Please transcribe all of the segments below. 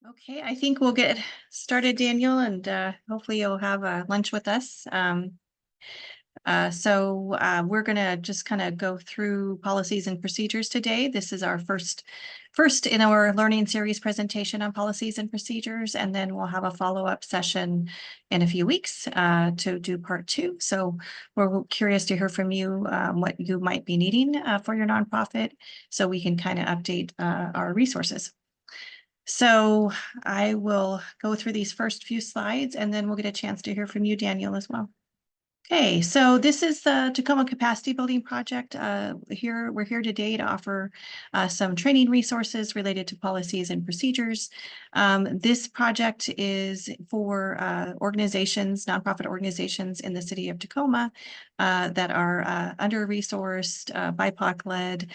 Okay, I think we'll get started, Daniel, and hopefully you'll have lunch with us. We're going to just kind of go through policies and procedures today. This is our first in our learning series presentation on policies and procedures, and then we'll have a follow-up session in a few weeks to do part 2. So we're curious to hear from you what you might be needing for your nonprofit, so we can kind of update our resources. So I will go through these first few slides, and then we'll get a chance to hear from you, Daniel, as well. Okay, so this is the Tacoma Capacity Building Project. We're here today to offer some training resources related to policies and procedures. This project is for organizations, nonprofit organizations in the city of Tacoma that are under-resourced, BIPOC-led,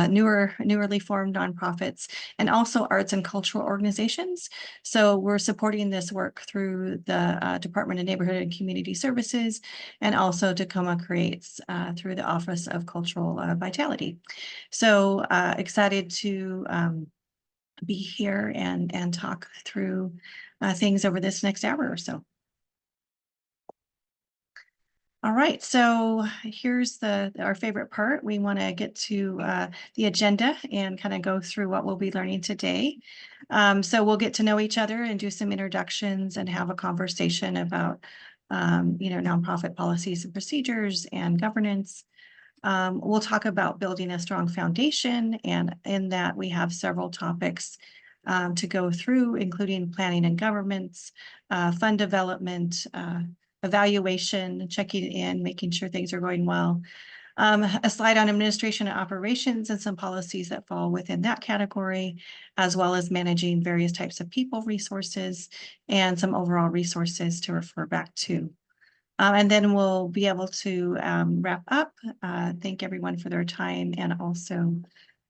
newly formed nonprofits, and also arts and cultural organizations. So we're supporting this work through the Department of Neighborhood and Community Services, and also Tacoma Creates through the Office of Cultural Vitality. So excited to be here and talk through things over this next hour or so. All right, so here's our favorite part. We want to get to the agenda and kind of go through what we'll be learning today. So we'll get to know each other and do some introductions and have a conversation about nonprofit policies and procedures and governance. We'll talk about building a strong foundation, and in that we have several topics to go through, including planning and governance, fund development, evaluation, checking in, making sure things are going well. A slide on administration and operations and some policies that fall within that category, as well as managing various types of people resources and some overall resources to refer back to. And then we'll be able to wrap up, thank everyone for their time, and also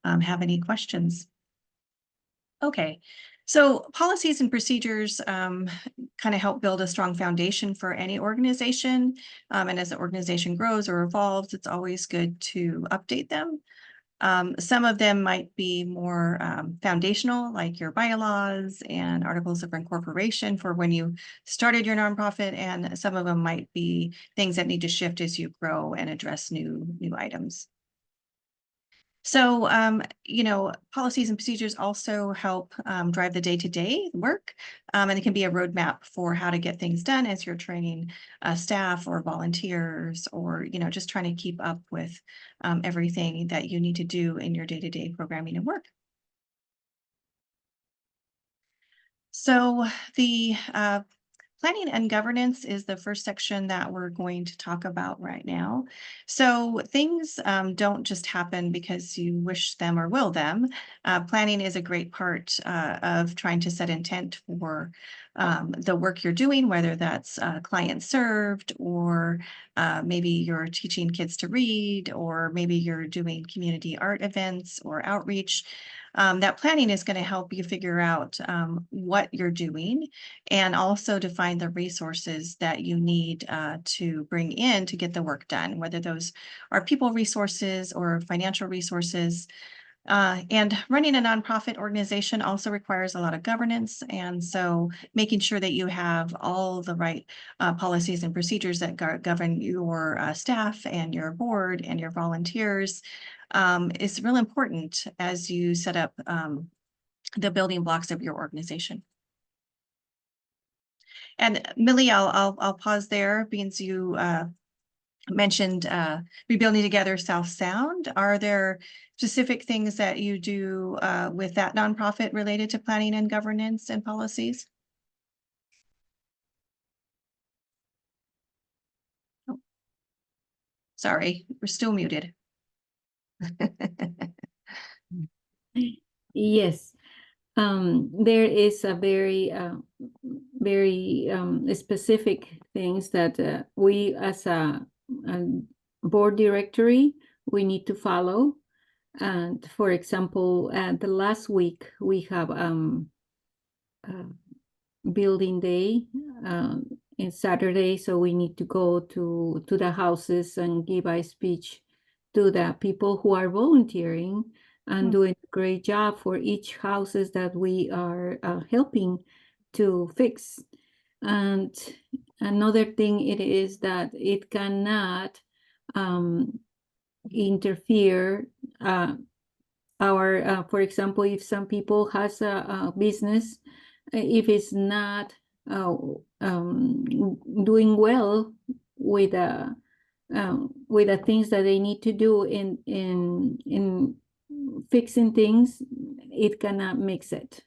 have any questions. Okay, so policies and procedures kind of help build a strong foundation for any organization. And as the organization grows or evolves, it's always good to update them. Some of them might be more foundational, like your bylaws and articles of incorporation for when you started your nonprofit, and some of them might be things that need to shift as you grow and address new items. So, policies and procedures also help drive the day-to-day work, and it can be a roadmap for how to get things done as you're training staff or volunteers, or, just trying to keep up with everything that you need to do in your day-to-day programming and work. So the planning and governance is the first section that we're going to talk about right now. So things don't just happen because you wish them or will them. Planning is a great part of trying to set intent for the work you're doing, whether that's client served, or maybe you're teaching kids to read, or maybe you're doing community art events or outreach. That planning is going to help you figure out what you're doing, and also to find the resources that you need to bring in to get the work done, whether those are people resources or financial resources. And running a nonprofit organization also requires a lot of governance. And so making sure that you have all the right policies and procedures that govern your staff and your board and your volunteers is real important as you set up the building blocks of your organization. And Millie, I'll pause there, because you mentioned Rebuilding Together South Sound. Are there specific things that you do with that nonprofit related to planning and governance and policies? Oh, sorry, we're still muted. Yes, there is a very specific things that we as a board directory, we need to follow. And for example, the last week we have building day in Saturday, so we need to go to the houses and give a speech to the people who are volunteering and doing a great job for each houses that we are helping to fix. And another thing it is that it cannot interfere for example, if some people has a business, if it's not doing well with the things that they need to do in fixing things, it cannot mix it.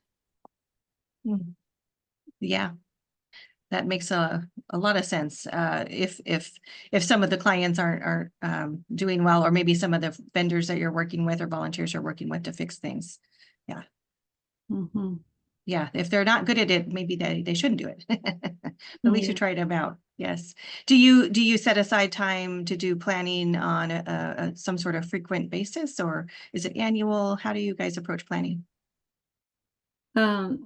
Yeah, that makes a lot of sense. If some of the clients aren't doing well, or maybe some of the vendors that you're working with or volunteers you're working with to fix things. Yeah. Mm-hmm. Yeah, if they're not good at it, maybe they shouldn't do it. At least you tried them out. Yes. Do you set aside time to do planning on some sort of frequent basis, or is it annual? How do you guys approach planning?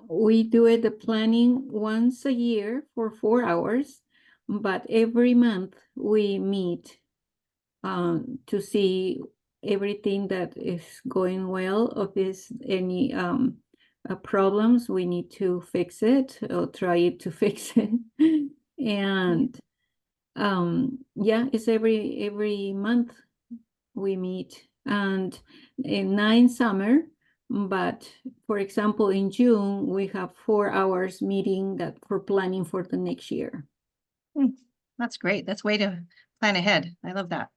We do the planning once a year for 4 hours, but every month we meet to see everything that is going well. If there's any problems, we need to fix it or try to fix it. And yeah, it's every month we meet, and not in summer, but for example, in June, we have 4 hours meeting that for planning for the next year. That's great. That's way to plan ahead. I love that.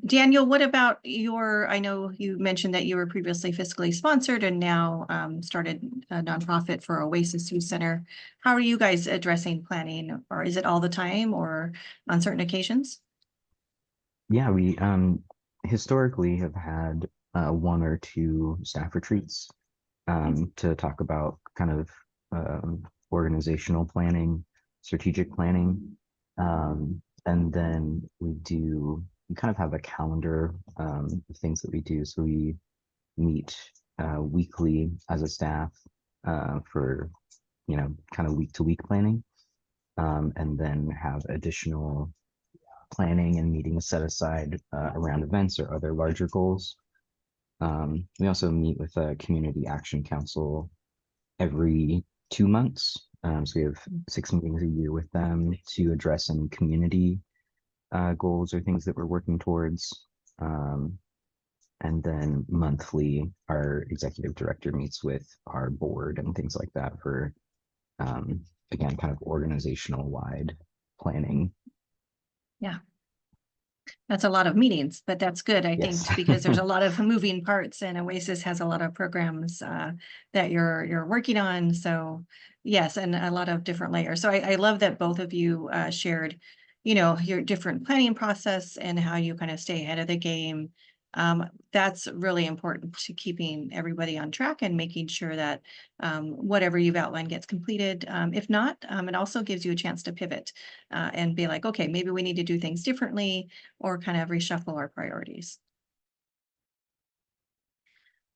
Daniel, what about I know you mentioned that you were previously fiscally sponsored and now started a nonprofit for Oasis Youth Center. How are you guys addressing planning, or is it all the time or on certain occasions? Yeah, we historically have had 1 or 2 staff retreats to talk about kind of organizational planning, strategic planning. And then we kind of have a calendar of things that we do. So we meet weekly as a staff for, kind of week to week planning, and then have additional planning and meetings set aside around events or other larger goals. We also meet with a community action council every 2 months. So we have 6 meetings a year with them to address any community goals or things that we're working towards. And then monthly, our executive director meets with our board and things like that for, again, kind of organizational wide planning. Yeah. That's a lot of meetings, but that's good, I Yes. think, because there's a lot of moving parts, and Oasis has a lot of programs that you're working on. So yes, and a lot of different layers. So I love that both of you shared, your different planning process and how you kind of stay ahead of the game. That's really important to keeping everybody on track and making sure that whatever you've outlined gets completed. If not, it also gives you a chance to pivot and be like, okay, maybe we need to do things differently, or kind of reshuffle our priorities.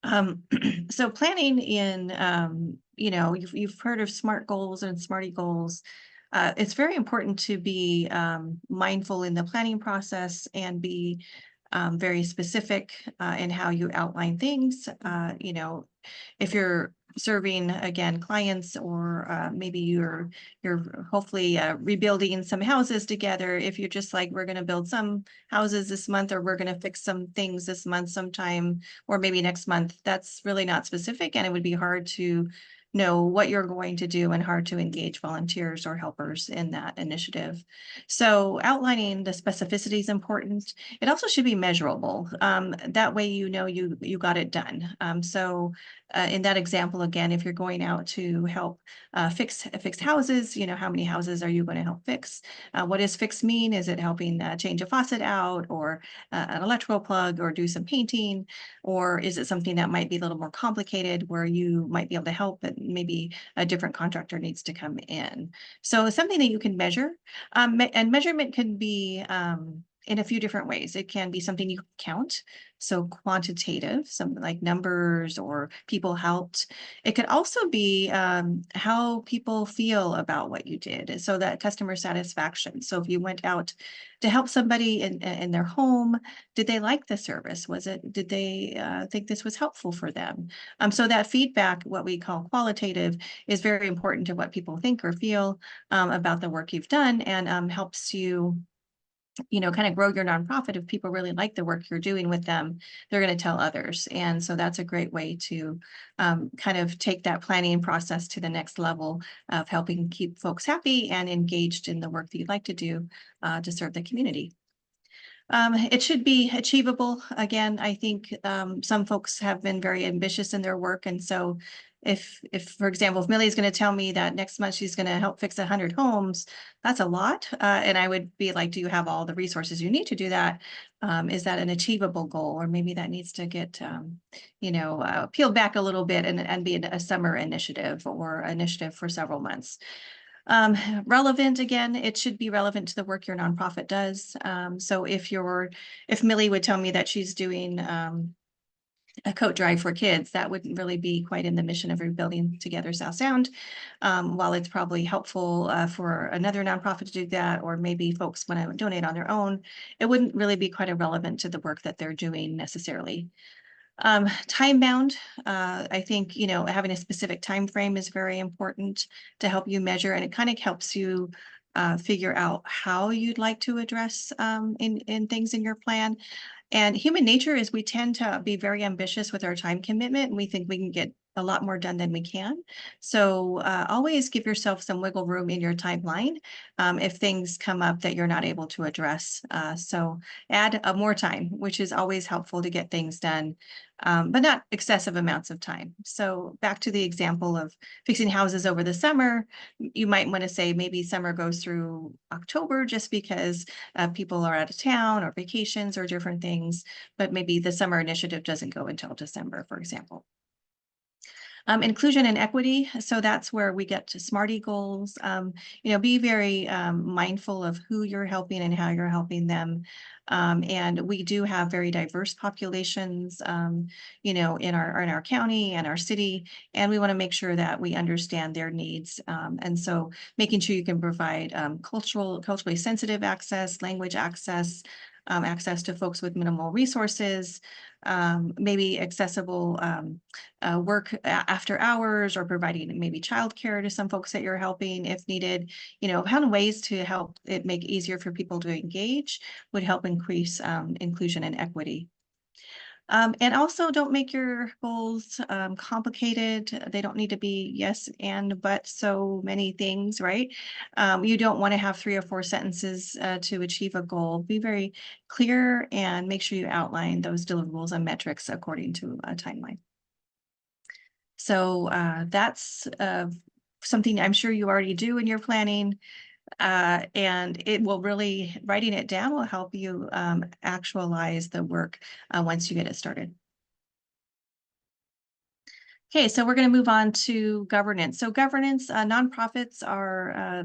So planning in, you've heard of SMART goals and SMARTY goals. It's very important to be mindful in the planning process and be very specific in how you outline things. If you're serving, again, clients, or maybe you're hopefully rebuilding some houses together. If you're just like, we're going to build some houses this month, or we're going to fix some things this month sometime, or maybe next month, that's really not specific, and it would be hard to know what you're going to do and hard to engage volunteers or helpers in that initiative. So outlining the specificity is important. It also should be measurable. That way, you got it done. So in that example, again, if you're going out to help fix houses, how many houses are you going to help fix? What does fix mean? Is it helping change a faucet out, or an electrical plug, or do some painting? Or is it something that might be a little more complicated where you might be able to help, but maybe a different contractor needs to come in? So something that you can measure, and measurement can be in a few different ways. It can be something you count, so quantitative, something like numbers or people helped. It could also be how people feel about what you did, so that customer satisfaction. So if you went out to help somebody in their home, did they like the service? Did they think this was helpful for them? So that feedback, what we call qualitative, is very important to what people think or feel about the work you've done, and helps you kind of grow your nonprofit. If people really like the work you're doing with them, they're going to tell others. And so that's a great way to kind of take that planning process to the next level of helping keep folks happy and engaged in the work that you'd like to do to serve the community. It should be achievable. Again, I think some folks have been very ambitious in their work. And so if for example, if Millie's going to tell me that next month she's going to help fix 100 homes, that's a lot. And I would be like, do you have all the resources you need to do that? Is that an achievable goal? Or maybe that needs to get, peeled back a little bit and be a summer initiative or initiative for several months. Relevant, again, it should be relevant to the work your nonprofit does. So if Millie would tell me that she's doing a coat drive for kids, that wouldn't really be quite in the mission of Rebuilding Together South Sound. While it's probably helpful for another nonprofit to do that, or maybe folks want to donate on their own, it wouldn't really be quite relevant to the work that they're doing necessarily. Time bound, I think, having a specific time frame is very important to help you measure, and it kind of helps you figure out how you'd like to address in things in your plan. And human nature is we tend to be very ambitious with our time commitment, and we think we can get a lot more done than we can. So always give yourself some wiggle room in your timeline if things come up that you're not able to address. So add more time, which is always helpful to get things done, but not excessive amounts of time. So back to the example of fixing houses over the summer, you might want to say maybe summer goes through October just because people are out of town or vacations or different things, but maybe the summer initiative doesn't go until December, for example. Inclusion and equity. So that's where we get to SMARTY goals. Be very mindful of who you're helping and how you're helping them. And we do have very diverse populations, in our county and our city, and we want to make sure that we understand their needs. And so making sure you can provide culturally sensitive access, language access, access to folks with minimal resources, maybe accessible work after hours, or providing maybe childcare to some folks that you're helping if needed. Kind of ways to help it make it easier for people to engage would help increase inclusion and equity. And also don't make your goals complicated. They don't need to be yes and but so many things, right? You don't want to have 3 or 4 sentences to achieve a goal. Be very clear and make sure you outline those deliverables and metrics according to a timeline. So that's something I'm sure you already do in your planning. And it will really, writing it down will help you actualize the work once you get it started. Okay, so we're going to move on to governance. So governance, nonprofits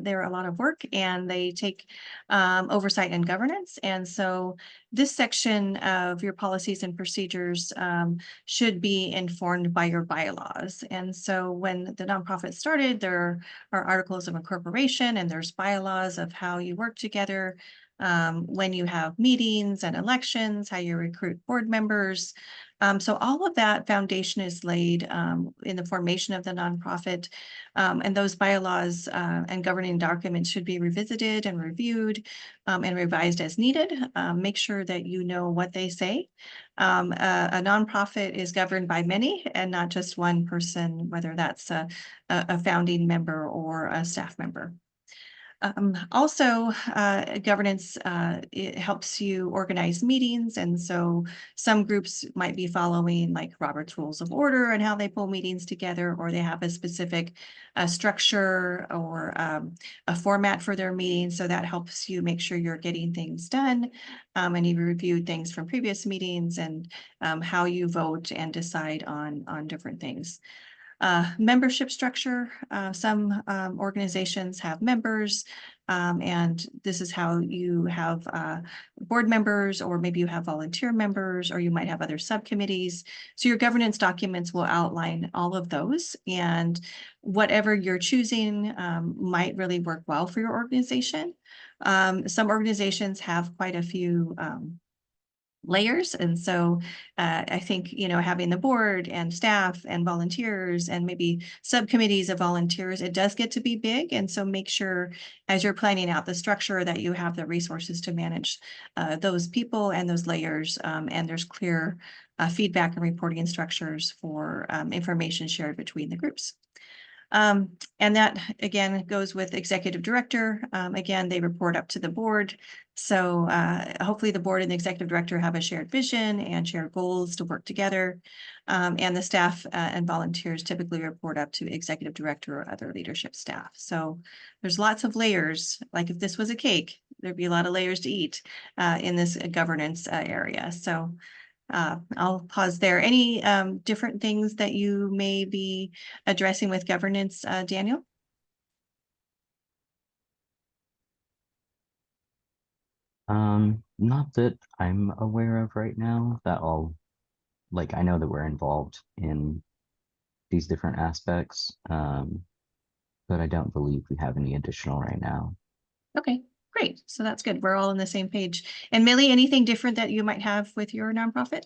they're a lot of work, and they take oversight and governance. And so this section of your policies and procedures should be informed by your bylaws. And so when the nonprofit started, there are articles of incorporation, and there's bylaws of how you work together, when you have meetings and elections, how you recruit board members. So all of that foundation is laid in the formation of the nonprofit, and those bylaws and governing documents should be revisited and reviewed and revised as needed. Make sure that you know what they say. A nonprofit is governed by many and not just one person, whether that's a founding member or a staff member. Also, governance, it helps you organize meetings. And so some groups might be following like Robert's Rules of Order and how they pull meetings together, or they have a specific structure or a format for their meetings. So that helps you make sure you're getting things done. And you reviewed things from previous meetings and how you vote and decide on different things. membership structure. Some organizations have members, and this is how you have board members, or maybe you have volunteer members, or you might have other subcommittees. So your governance documents will outline all of those, and whatever you're choosing might really work well for your organization. Some organizations have quite a few layers. And so I think, having the board and staff and volunteers and maybe subcommittees of volunteers, it does get to be big. And so make sure as you're planning out the structure that you have the resources to manage those people and those layers. And there's clear feedback and reporting structures for information shared between the groups. And that, again, goes with executive director. Again, they report up to the board. So hopefully the board and the executive director have a shared vision and shared goals to work together. And the staff and volunteers typically report up to executive director or other leadership staff. So there's lots of layers. Like if this was a cake, there'd be a lot of layers to eat in this governance area. So I'll pause there. Any different things that you may be addressing with governance, Daniel? Not that I'm aware of right now. I know that we're involved in these different aspects, but I don't believe we have any additional right now. Okay, great. So that's good. We're all on the same page. And Millie, anything different that you might have with your nonprofit?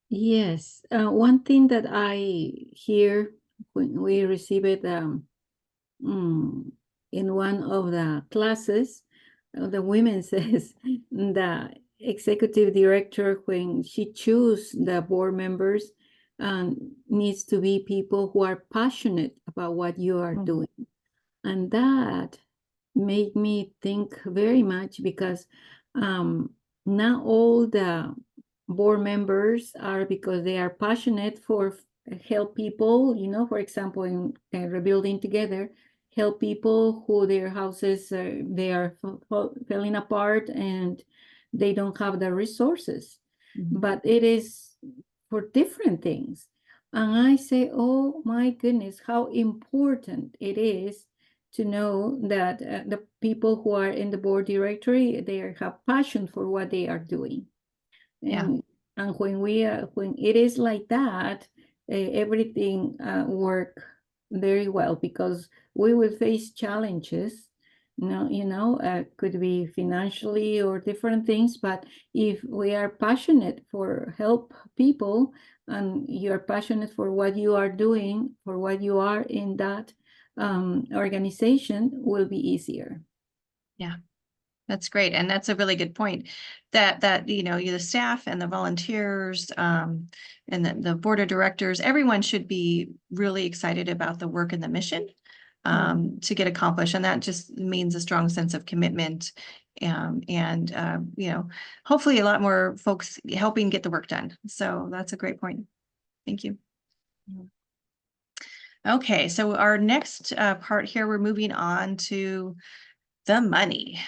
Yes, one thing that I hear when we receive it in one of the classes, the women says the executive director, when she chooses the board members, needs to be people who are passionate about what you are doing. And that made me think very much, because not all the board members are because they are passionate for help people, for example, in rebuilding together, help people who their houses, they are falling apart and they don't have the resources. But it is for different things. And I say, oh my goodness, how important it is to know that the people who are in the board directory, they have passion for what they are doing. And when it is like that, everything work very well, because we will face challenges. Could be financially or different things, but if we are passionate for help people, and you're passionate for what you are doing, for what you are in that organization, will be easier. Yeah. That's great. And that's a really good point, that the staff and the volunteers and the board of directors, everyone should be really excited about the work and the mission to get accomplished. And that just means a strong sense of commitment and hopefully a lot more folks helping get the work done. So that's a great point. Thank you. Okay, so our next part here, we're moving on to the money.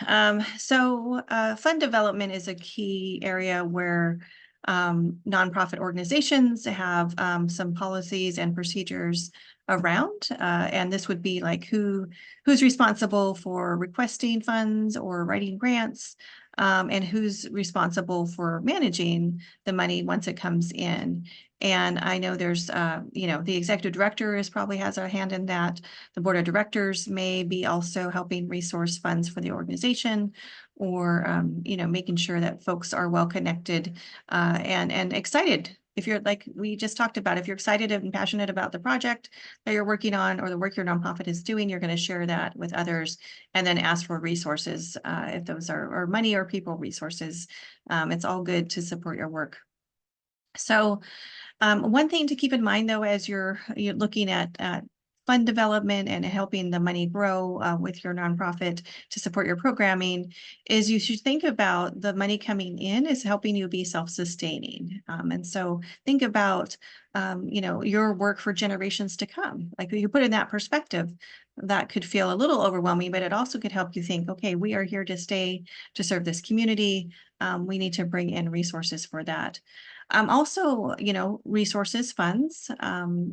So fund development is a key area where nonprofit organizations have some policies and procedures around, and this would be like who's responsible for requesting funds or writing grants, and who's responsible for managing the money once it comes in. And I know there's, the executive director probably has a hand in that. The board of directors may be also helping resource funds for the organization, or, making sure that folks are well connected and excited. If you're, like we just talked about, if you're excited and passionate about the project that you're working on or the work your nonprofit is doing, you're going to share that with others and then ask for resources if those are money or people resources. It's all good to support your work. So one thing to keep in mind, though, as you're looking at fund development and helping the money grow with your nonprofit to support your programming, is you should think about the money coming in is helping you be self-sustaining. And so think about, your work for generations to come. Like, you put in that perspective, that could feel a little overwhelming, but it also could help you think, okay, we are here to stay to serve this community. We need to bring in resources for that. Also, resources, funds,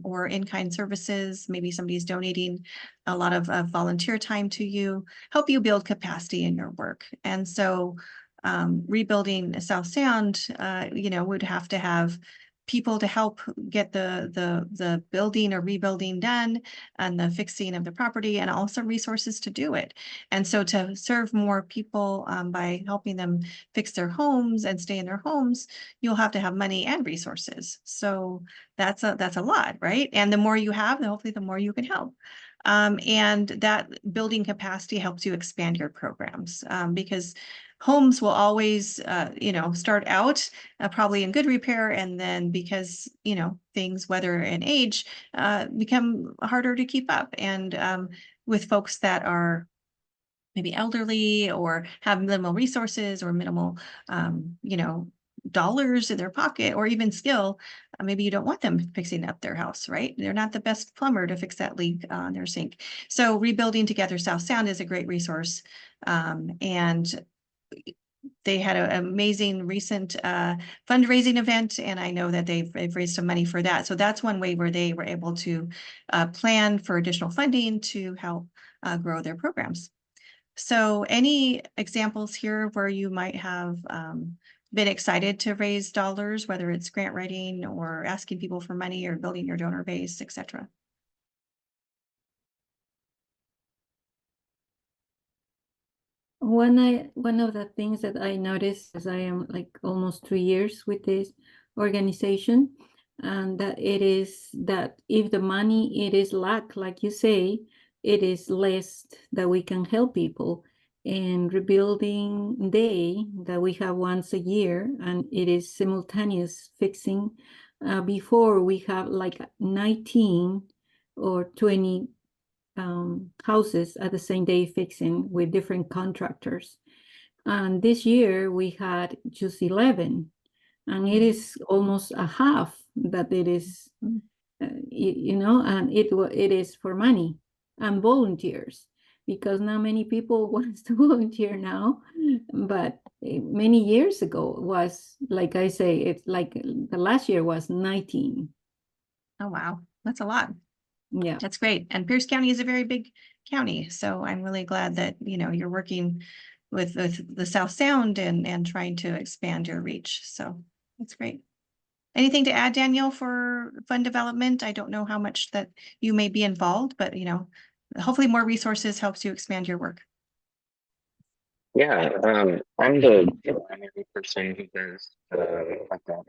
or in-kind services. Maybe somebody's donating a lot of volunteer time to you, help you build capacity in your work. And so rebuilding South Sound, would have to have people to help get the building or rebuilding done and the fixing of the property, and also resources to do it. And so to serve more people by helping them fix their homes and stay in their homes, you'll have to have money and resources. So that's a lot, right? And the more you have, hopefully the more you can help. And that building capacity helps you expand your programs, because homes will always, start out probably in good repair, and then because things, weather and age, become harder to keep up. And with folks that are maybe elderly or have minimal resources or minimal, dollars in their pocket, or even skill, maybe you don't want them fixing up their house, right? They're not the best plumber to fix that leak on their sink. So Rebuilding Together South Sound is a great resource. And they had an amazing recent fundraising event, and I know that they've raised some money for that. So that's one way where they were able to plan for additional funding to help grow their programs. So any examples here where you might have been excited to raise dollars, whether it's grant writing or asking people for money or building your donor base, etc.? One of the things that I noticed, as I am like almost 3 years with this organization, and that it is that if the money it is lack, like you say, it is less that we can help people. And Rebuilding Day that we have once a year, and it is simultaneous fixing. Before we have like 19 or 20 houses at the same day fixing with different contractors. And this year we had just 11, and it is almost a half that it is, and it is for money and volunteers, because not many people wants to volunteer now. But many years ago was, like I say, it's like the last year was 19. Oh, wow. That's a lot. Yeah. That's great. And Pierce County is a very big county. So I'm really glad that, you're working with the South Sound and trying to expand your reach. So that's great. Anything to add, Danielle, for fund development? I don't know how much that you may be involved, but hopefully more resources helps you expand your work. Yeah, I'm the primary person who does like that.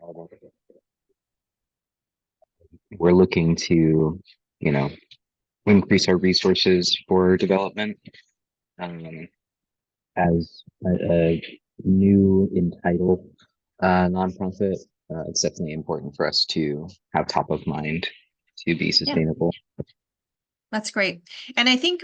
We're looking to, increase our resources for development. As a new entitled nonprofit, it's definitely important for us to have top of mind to be sustainable. That's great. And I think,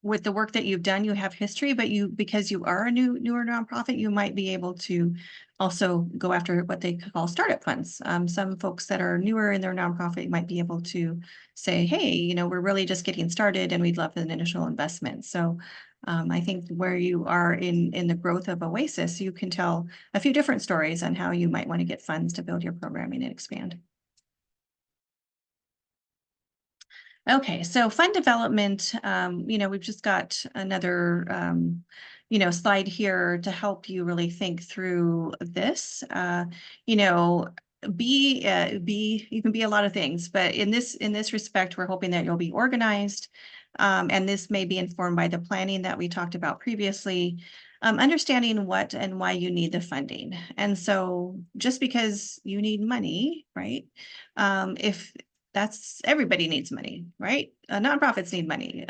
with the work that you've done, you have history, but because you are a newer nonprofit, you might be able to also go after what they call startup funds. Some folks that are newer in their nonprofit might be able to say, hey, we're really just getting started and we'd love an initial investment. So I think where you are in the growth of Oasis, you can tell a few different stories on how you might want to get funds to build your programming and expand. Okay, so fund development, we've just got another, slide here to help you really think through this. You can be a lot of things, but in this respect, we're hoping that you'll be organized. And this may be informed by the planning that we talked about previously, understanding what and why you need the funding. And so just because you need money, right? If everybody needs money, right? Nonprofits need money.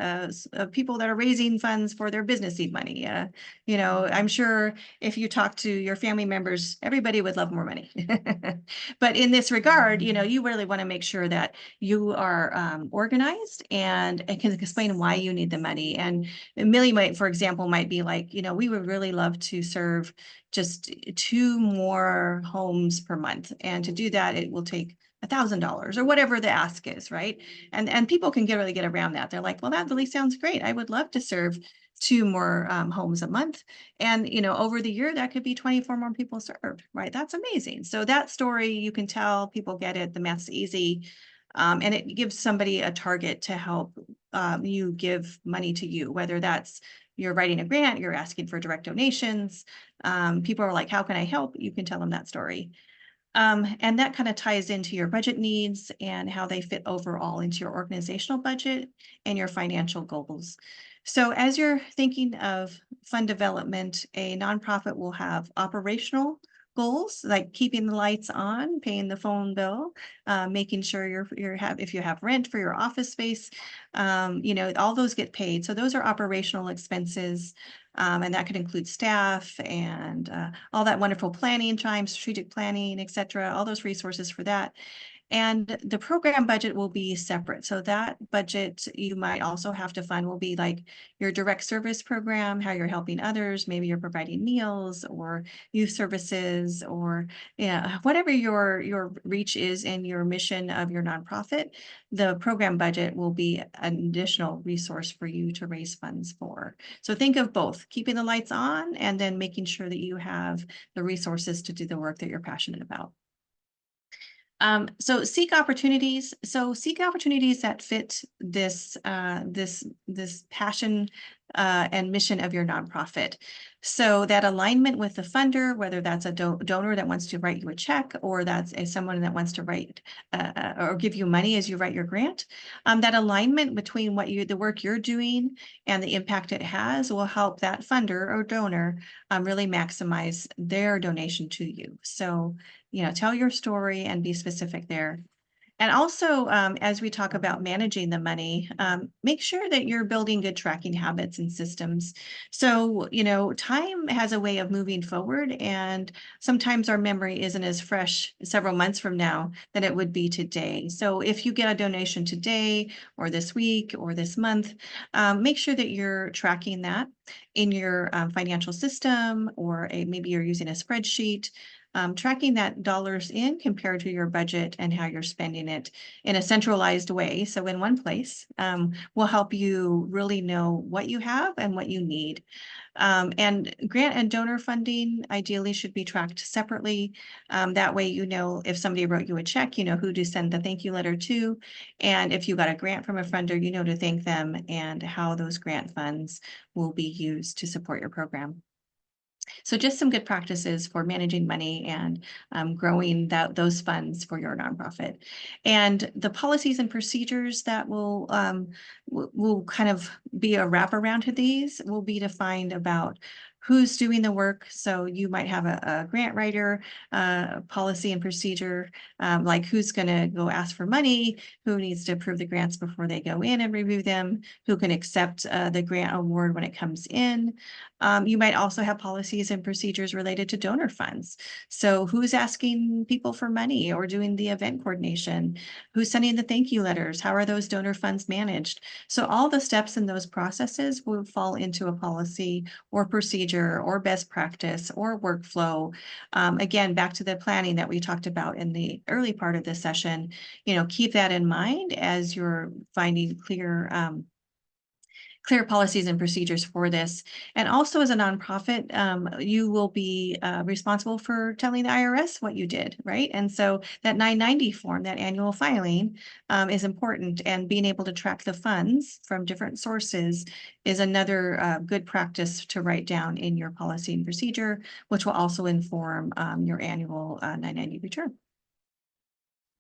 People that are raising funds for their business need money. I'm sure if you talk to your family members, everybody would love more money. But in this regard, you really want to make sure that you are organized and can explain why you need the money. And Millie for example, might be like, we would really love to serve just 2 more homes per month. And to do that, it will take $1,000 or whatever the ask is, right? And people can really get around that. They're like, well, that really sounds great. I would love to serve 2 more homes a month. And, over the year, that could be 24 more people served, right? That's amazing. So that story, you can tell people get it, the math's easy. And it gives somebody a target to help you give money to you, whether that's you're writing a grant, you're asking for direct donations. People are like, how can I help? You can tell them that story. And that kind of ties into your budget needs and how they fit overall into your organizational budget and your financial goals. So as you're thinking of fund development, a nonprofit will have operational goals like keeping the lights on, paying the phone bill, making sure if you have rent for your office space, all those get paid. So those are operational expenses. And that could include staff and all that wonderful planning time, strategic planning, et cetera, all those resources for that. And the program budget will be separate. So that budget you might also have to fund will be like your direct service program, how you're helping others. Maybe you're providing meals or youth services or whatever your reach is in your mission of your nonprofit. The program budget will be an additional resource for you to raise funds for. So think of both, keeping the lights on and then making sure that you have the resources to do the work that you're passionate about. So seek opportunities. So seek opportunities that fit this passion and mission of your nonprofit. So that alignment with the funder, whether that's a donor that wants to write you a check, or that's someone that wants to write or give you money as you write your grant, that alignment between the work you're doing and the impact it has will help that funder or donor really maximize their donation to you. So tell your story and be specific there. And also, as we talk about managing the money, make sure that you're building good tracking habits and systems. So, time has a way of moving forward, and sometimes our memory isn't as fresh several months from now than it would be today. So if you get a donation today or this week or this month, make sure that you're tracking that in your financial system, or maybe you're using a spreadsheet. Tracking that dollars in compared to your budget and how you're spending it in a centralized way. So in one place will help you really know what you have and what you need. And grant and donor funding ideally should be tracked separately. That way, if somebody wrote you a check, who to send the thank you letter to. And if you got a grant from a funder, to thank them and how those grant funds will be used to support your program. So just some good practices for managing money and growing those funds for your nonprofit. And the policies and procedures that will kind of be a wraparound to these will be defined about who's doing the work. So you might have a grant writer, policy and procedure, like who's going to go ask for money, who needs to approve the grants before they go in and review them, who can accept the grant award when it comes in. You might also have policies and procedures related to donor funds. So who's asking people for money or doing the event coordination? Who's sending the thank you letters? How are those donor funds managed? So all the steps in those processes will fall into a policy or procedure or best practice or workflow. Again, back to the planning that we talked about in the early part of this session, keep that in mind as you're finding clear policies and procedures for this. And also as a nonprofit, you will be responsible for telling the IRS what you did, right? And so that 990 form, that annual filing is important, and being able to track the funds from different sources is another good practice to write down in your policy and procedure, which will also inform your annual 990 return.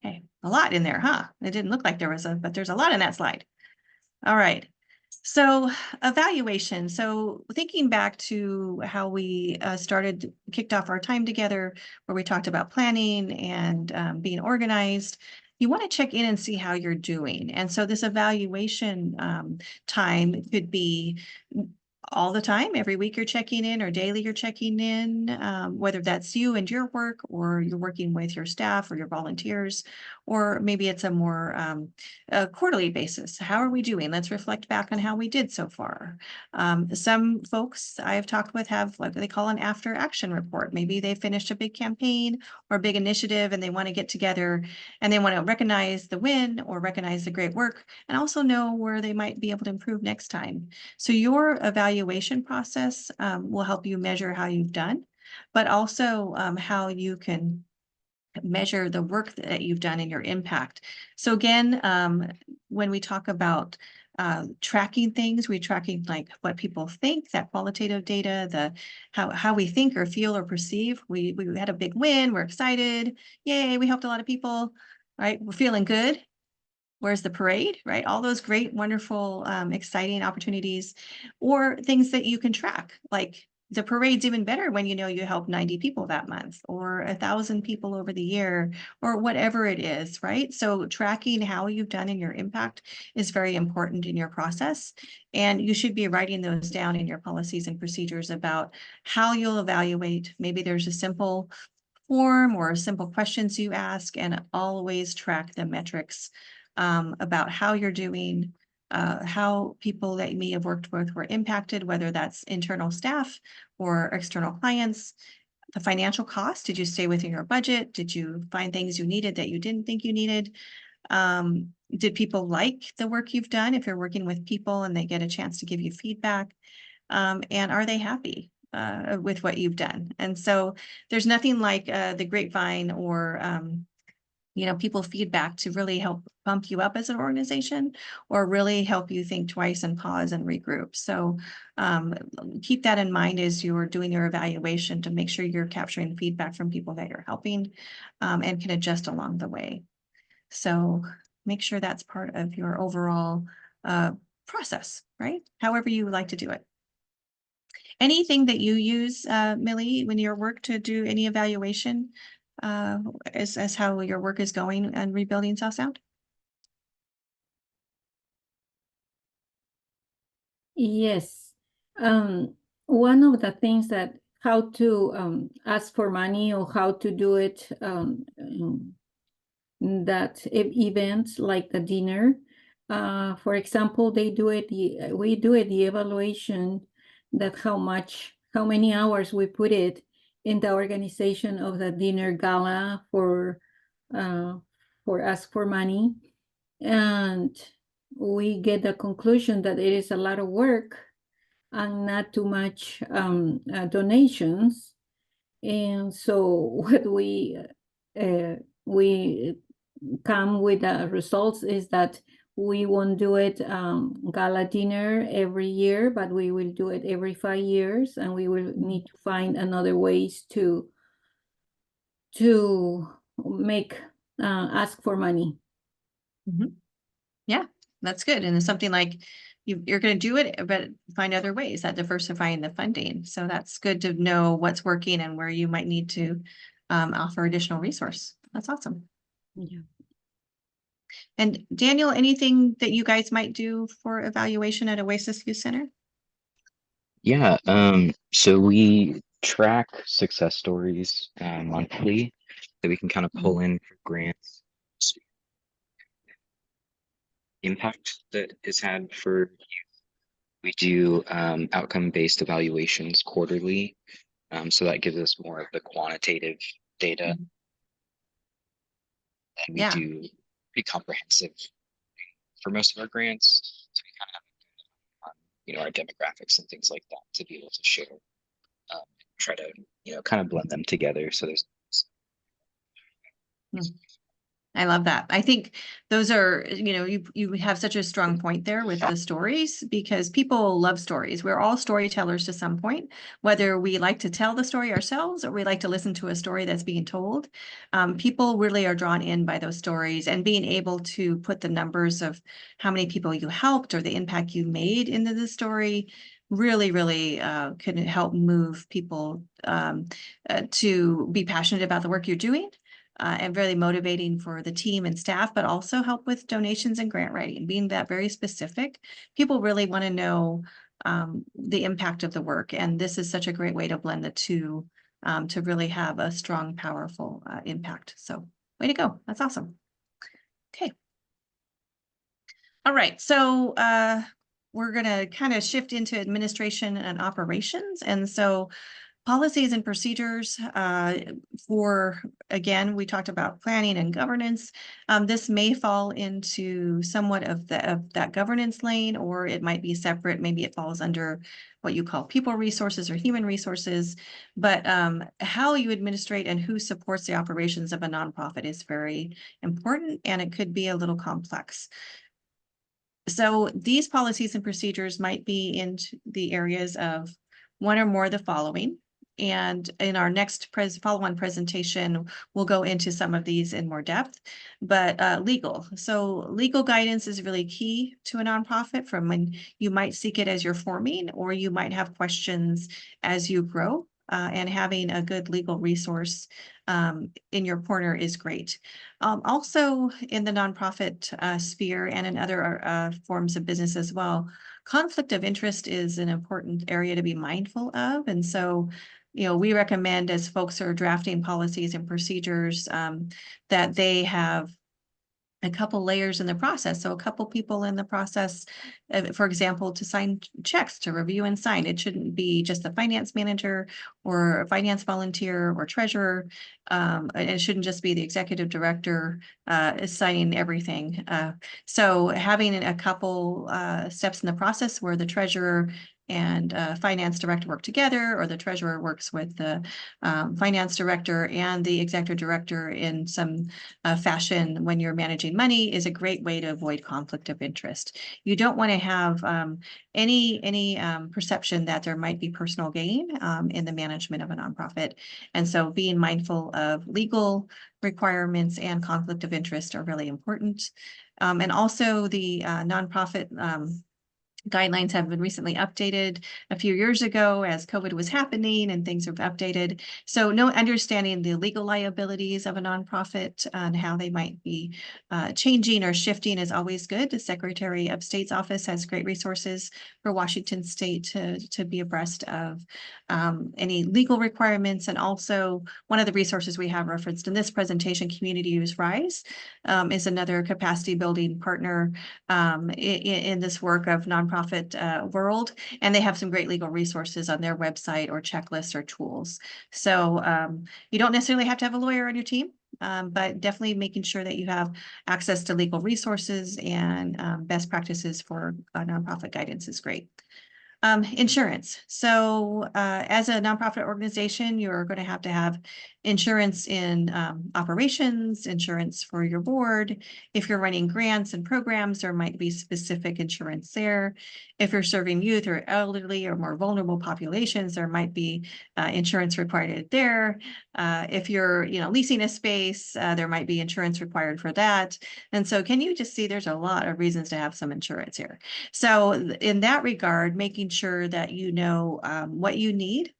Okay, a lot in there, huh? It didn't look like there was but there's a lot in that slide. All right. So evaluation. So thinking back to how we kicked off our time together, where we talked about planning and being organized, you want to check in and see how you're doing. And so this evaluation time could be all the time, every week you're checking in, or daily you're checking in, whether that's you and your work, or you're working with your staff or your volunteers, or maybe it's a more quarterly basis. How are we doing? Let's reflect back on how we did so far. Some folks I've talked with have what they call an after action report. Maybe they finished a big campaign or a big initiative and they want to get together and they want to recognize the win or recognize the great work and also know where they might be able to improve next time. So your evaluation evaluation process will help you measure how you've done, but also how you can measure the work that you've done and your impact. So again, when we talk about tracking things, we're tracking like what people think, that qualitative data, the how we think or feel or perceive. We had a big win, we're excited, yay, we helped a lot of people, right? We're feeling good. Where's the parade, right? All those great, wonderful, exciting opportunities or things that you can track, like the parade's even better when you know you helped 90 people that month or 1,000 people over the year or whatever it is, right? So tracking how you've done in your impact is very important in your process. And you should be writing those down in your policies and procedures about how you'll evaluate. Maybe there's a simple form or simple questions you ask, and always track the metrics about how you're doing, how people that you may have worked with were impacted, whether that's internal staff or external clients, the financial cost. Did you stay within your budget? Did you find things you needed that you didn't think you needed? Did people like the work you've done if you're working with people and they get a chance to give you feedback? And are they happy with what you've done? And so there's nothing like the grapevine or people feedback to really help bump you up as an organization or really help you think twice and pause and regroup. So keep that in mind as you're doing your evaluation to make sure you're capturing feedback from people that you're helping and can adjust along the way. So make sure that's part of your overall process, right? However you would like to do it. Anything that you use, Millie, when your work to do any evaluation as how your work is going and rebuilding South Sound? Yes. One of the things that how to ask for money or how to do it that events like the dinner. For example, we do it the evaluation that how many hours we put it in the organization of the dinner gala for ask for money, and we get the conclusion that it is a lot of work and not too much donations. And so what we come with the results is that we won't do it gala dinner every year, but we will do it every 5 years, and we will need to find another ways to make ask for money. Yeah, that's good. And it's something like you're going to do it, but find other ways that diversifying the funding. So that's good to know what's working and where you might need to offer additional resource. That's awesome. Yeah. And Daniel, anything that you guys might do for evaluation at Oasis Youth Center? Yeah, so we track success stories monthly that we can kind of pull in for grants. Impact that is had for youth. We do outcome-based evaluations quarterly, so that gives us more of the quantitative data. And we do pretty comprehensive for most of our grants. So we kind of have our demographics and things like that to be able to share, try to kind of blend them together. So there's I love that. I think those are, you have such a strong point there with the stories, because people love stories. We're all storytellers to some point, whether we like to tell the story ourselves or we like to listen to a story that's being told. People really are drawn in by those stories, and being able to put the numbers of how many people you helped or the impact you made into the story really, really can help move people to be passionate about the work you're doing. And really motivating for the team and staff, but also help with donations and grant writing. Being that very specific, people really want to know the impact of the work. And this is such a great way to blend the two to really have a strong, powerful impact. So way to go. That's awesome. Okay. All right. So we're going to kind of shift into administration and operations. And so Policies and procedures for, again, we talked about planning and governance. This may fall into somewhat of that governance lane, or it might be separate. Maybe it falls under what you call people resources or human resources. But how you administrate and who supports the operations of a nonprofit is very important, and it could be a little complex. So these policies and procedures might be in the areas of one or more of the following. And in our next follow-on presentation, we'll go into some of these in more depth, but legal. So legal guidance is really key to a nonprofit, from when you might seek it as you're forming, or you might have questions as you grow. And having a good legal resource in your corner is great. Also in the nonprofit sphere and in other forms of business as well, conflict of interest is an important area to be mindful of. And so, we recommend, as folks are drafting policies and procedures, that they have a couple layers in the process. So a couple people in the process, for example, to sign checks, to review and sign. It shouldn't be just the finance manager or a finance volunteer or treasurer. And it shouldn't just be the executive director signing everything. So having a couple steps in the process where the treasurer and finance director work together, or the treasurer works with the finance director and the executive director in some fashion when you're managing money, is a great way to avoid conflict of interest. You don't want to have any perception that there might be personal gain in the management of a nonprofit. And so being mindful of legal requirements and conflict of interest are really important. And also the nonprofit guidelines have been recently updated a few years ago as COVID was happening, and things have updated. So understanding the legal liabilities of a nonprofit and how they might be changing or shifting is always good. The Secretary of State's office has great resources for Washington State to be abreast of any legal requirements. And also one of the resources we have referenced in this presentation, Community Use Rise, is another capacity building partner in this work of nonprofit world, and they have some great legal resources on their website, or checklists or tools. So you don't necessarily have to have a lawyer on your team, but definitely making sure that you have access to legal resources and best practices for nonprofit guidance is great. Insurance. So as a nonprofit organization, you're going to have insurance in operations, insurance for your board. If you're running grants and programs, there might be specific insurance there. If you're serving youth or elderly or more vulnerable populations, there might be insurance required there. If you're leasing a space, there might be insurance required for that. And so can you just see there's a lot of reasons to have some insurance here. So in that regard, making sure that you know what you need.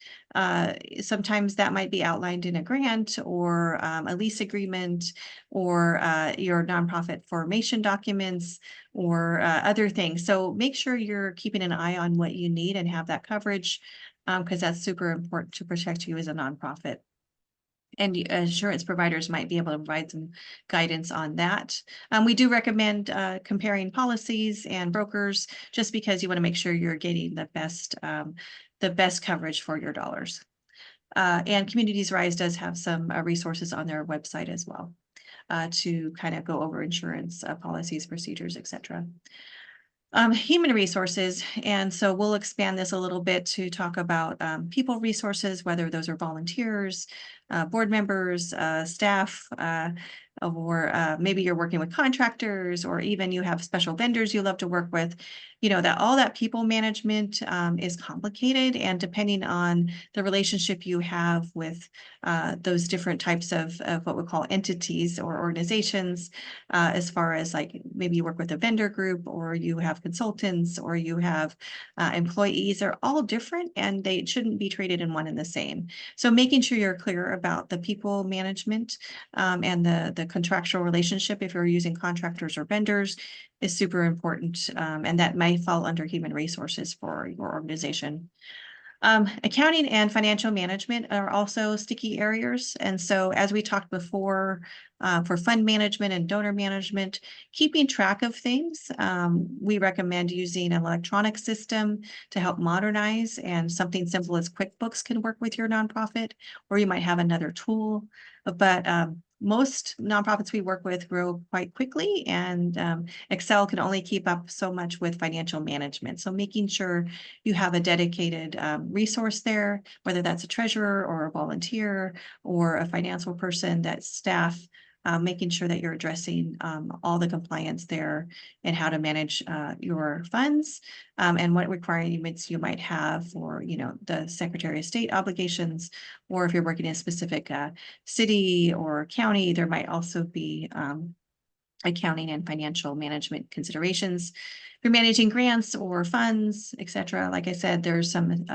Sometimes that might be outlined in a grant or a lease agreement, or your nonprofit formation documents, or other things. So make sure you're keeping an eye on what you need and have that coverage, because that's super important to protect you as a nonprofit. And insurance providers might be able to provide some guidance on that. We do recommend comparing policies and brokers, just because you want to make sure you're getting the best coverage for your dollars. And Communities Rise does have some resources on their website as well to kind of go over insurance policies, procedures, etc. Human resources. And so we'll expand this a little bit to talk about people resources, whether those are volunteers, board members, staff, or maybe you're working with contractors, or even you have special vendors you love to work with. That all that people management is complicated, and depending on the relationship you have with those different types of what we call entities or organizations, as far as like maybe you work with a vendor group, or you have consultants, or you have employees, are all different, and they shouldn't be treated in one and the same. So making sure you're clear about the people management and the contractual relationship, if you're using contractors or vendors, is super important, and that may fall under human resources for your organization. Accounting and financial management are also sticky areas. And so as we talked before, for fund management and donor management, keeping track of things, we recommend using an electronic system to help modernize, and something simple as QuickBooks can work with your nonprofit, or you might have another tool. But most nonprofits we work with grow quite quickly, and Excel can only keep up so much with financial management. So making sure you have a dedicated resource there, whether that's a treasurer or a volunteer or a financial person, that staff, making sure that you're addressing all the compliance there and how to manage your funds, and what requirements you might have for, the Secretary of State obligations, or if you're working in a specific city or county, there might also be accounting and financial management considerations. If you're managing grants or funds, et cetera, like I said, there's some,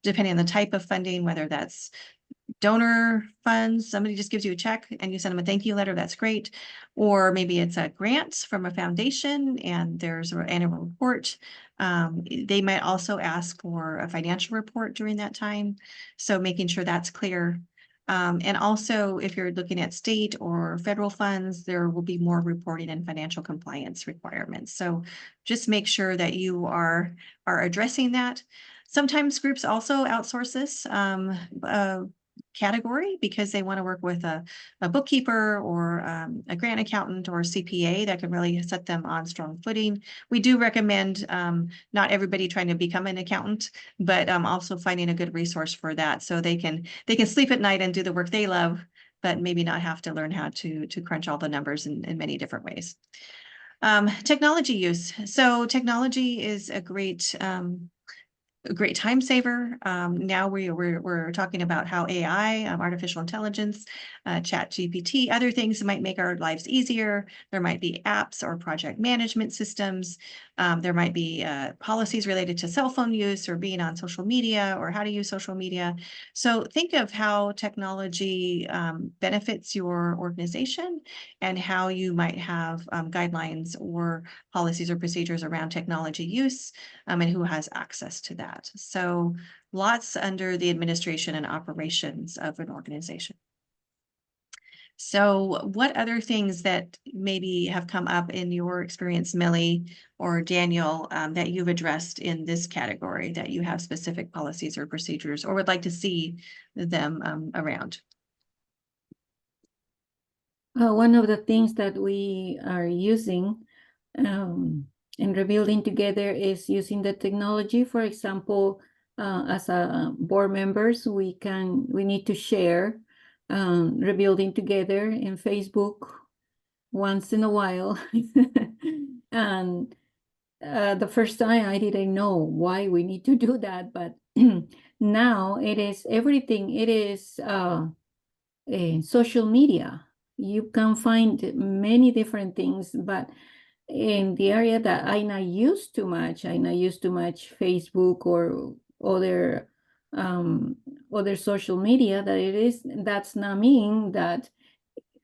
depending on the type of funding, whether that's donor funds, somebody just gives you a check and you send them a thank you letter, that's great. Or maybe it's a grant from a foundation and there's an annual report. They might also ask for a financial report during that time. So making sure that's clear. And also, if you're looking at state or federal funds, there will be more reporting and financial compliance requirements. So just make sure that you are addressing that. Sometimes groups also outsource this category because they want to work with a bookkeeper or a grant accountant or a CPA that can really set them on strong footing. We do recommend not everybody trying to become an accountant, but also finding a good resource for that, so they can sleep at night and do the work they love, but maybe not have to learn how to crunch all the numbers in many different ways. Technology use. So technology is a great time saver. Now we're talking about how AI, artificial intelligence, chat GPT, other things might make our lives easier. There might be apps or project management systems. There might be policies related to cell phone use or being on social media or how to use social media. So think of how technology benefits your organization and how you might have guidelines or policies or procedures around technology use, and who has access to that. So lots under the administration and operations of an organization. So what other things that maybe have come up in your experience, Millie or Daniel, that you've addressed in this category, that you have specific policies or procedures or would like to see them around? One of the things that we are using and rebuilding together is using the technology. For example, as a board members, we need to share rebuilding together in Facebook once in a while. And the first time I didn't know why we need to do that, but now it is everything. It is social media. You can find many different things, but in the area that I not used too much Facebook or other social media, that's not mean that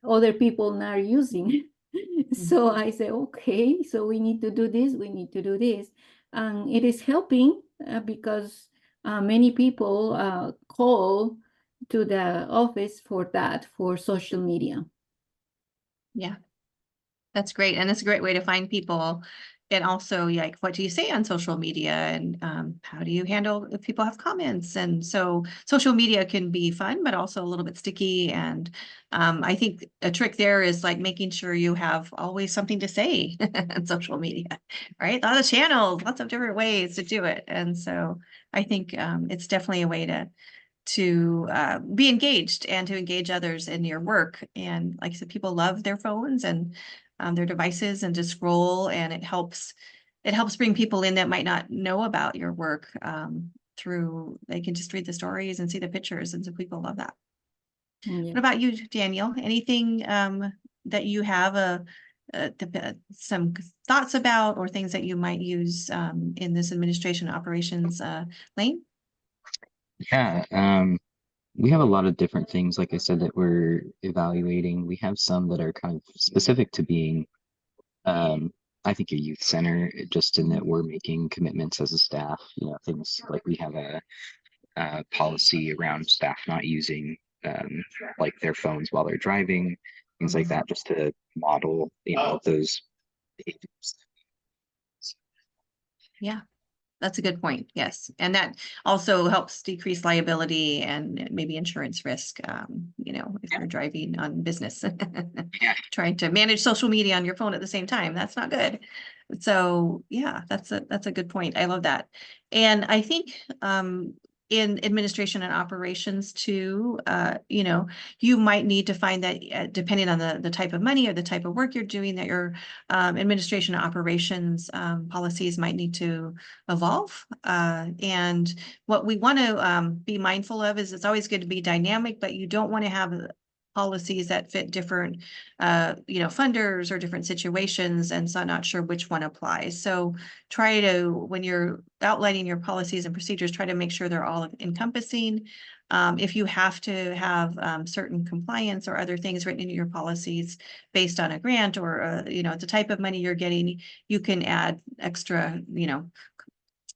other people not using. So I say, okay, so we need to do this, and it is helping because many people call to the office for social media. Yeah, that's great. And it's a great way to find people. And also, like, what do you say on social media, and how do you handle if people have comments? And so social media can be fun, but also a little bit sticky. And I think a trick there is like making sure you have always something to say on social media, right? A lot of channels, lots of different ways to do it. And so I think it's definitely a way to be engaged and to engage others in your work. And like I said, people love their phones and their devices and to scroll, and it helps bring people in that might not know about your work they can just read the stories and see the pictures, and so people love that. Yeah. What about you, Daniel? Anything that you have some thoughts about, or things that you might use in this administration operations lane? Yeah, we have a lot of different things, like I said, that we're evaluating. We have some that are kind of specific to being, I think, a youth center, just in that we're making commitments as a staff. Things like we have policy around staff not using like their phones while they're driving, things like that, just to model, those behaviors. Yeah, that's a good point. Yes. And that also helps decrease liability and maybe insurance risk, if you're driving on business, Yeah. trying to manage social media on your phone at the same time. That's not good. So yeah, that's a good point. I love that. And I think in administration and operations too, you might need to find that depending on the type of money or the type of work you're doing, that your administration and operations policies might need to evolve. And what we want to be mindful of is it's always good to be dynamic, but you don't want to have policies that fit different, funders or different situations. And so I'm not sure which one applies. So try to, when you're outlining your policies and procedures, try to make sure they're all encompassing. If you have to have certain compliance or other things written into your policies based on a grant or, the type of money you're getting, you can add extra,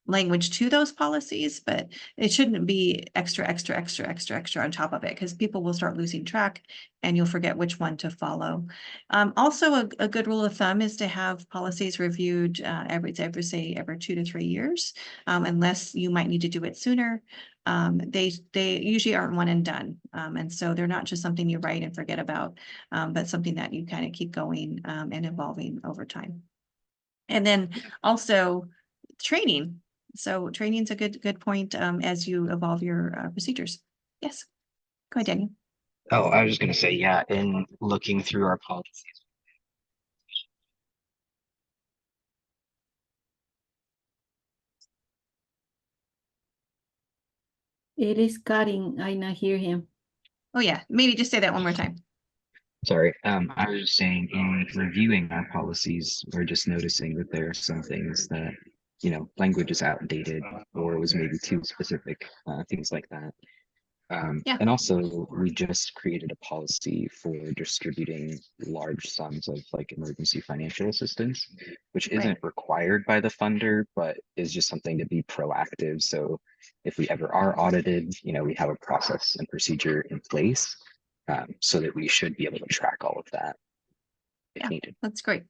language to those policies, but it shouldn't be extra on top of it, because people will start losing track and you'll forget which one to follow. Also, a good rule of thumb is to have policies reviewed every 2 to 3 years, unless you might need to do it sooner. They usually aren't one and done. And so they're not just something you write and forget about, but something that you kind of keep going and evolving over time. And then also training. So training's a good point as you evolve your procedures. Yes, go ahead, Daniel. Oh, I was just going to say, yeah, in looking through our policies. It is cutting. I not hear him. Oh yeah, maybe just say that one more time. Sorry, I was just saying, in reviewing our policies, we're just noticing that there are some things that, language is outdated or was maybe too specific, things like that. Yeah. And also, we just created a policy for distributing large sums of like emergency financial assistance, which isn't required by the funder, but is just something to be proactive. So if we ever are audited, we have a process and procedure in place, so that we should be able to track all of that if Yeah, needed. that's great.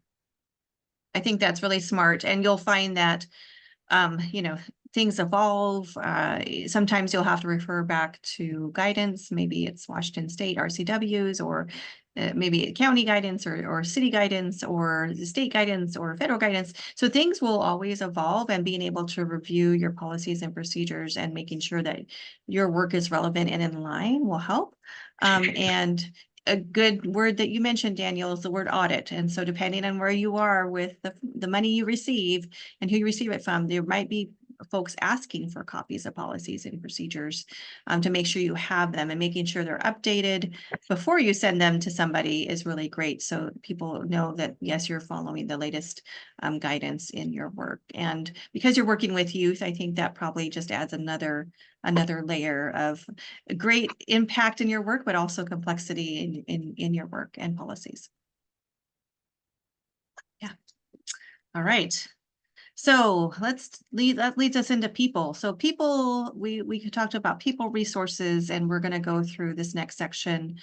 I think that's really smart. And you'll find that things evolve. Sometimes you'll have to refer back to guidance. Maybe it's Washington State RCWs, or maybe county guidance or city guidance or the state guidance or federal guidance. So things will always evolve, and being able to review your policies and procedures and making sure that your work is relevant and in line will help. And a good word that you mentioned, Daniel, is the word audit. And so depending on where you are with the money you receive and who you receive it from, there might be folks asking for copies of policies and procedures to make sure you have them, and making sure they're updated before you send them to somebody is really great. So people know that, yes, you're following the latest guidance in your work. And because you're working with youth, I think that probably just adds another layer of great impact in your work, but also complexity in your work and policies. Yeah. All right. So that leads us into people. So people, we talked about people resources, and we're going to go through this next section.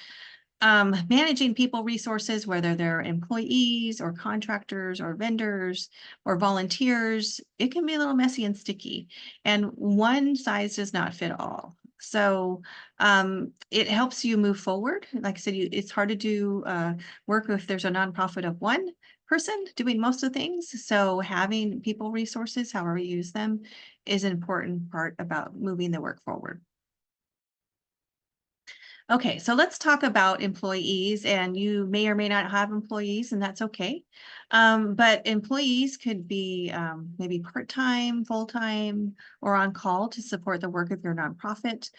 Managing people resources, whether they're employees or contractors or vendors or volunteers, it can be a little messy and sticky, and one size does not fit all. So it helps you move forward. Like I said, it's hard to do work if there's a nonprofit of one person doing most of the things. So having people resources, however you use them, is an important part about moving the work forward. Okay, so let's talk about employees, and you may or may not have employees, and that's okay. But employees could be maybe part-time, full-time, or on call to support the work of your nonprofit.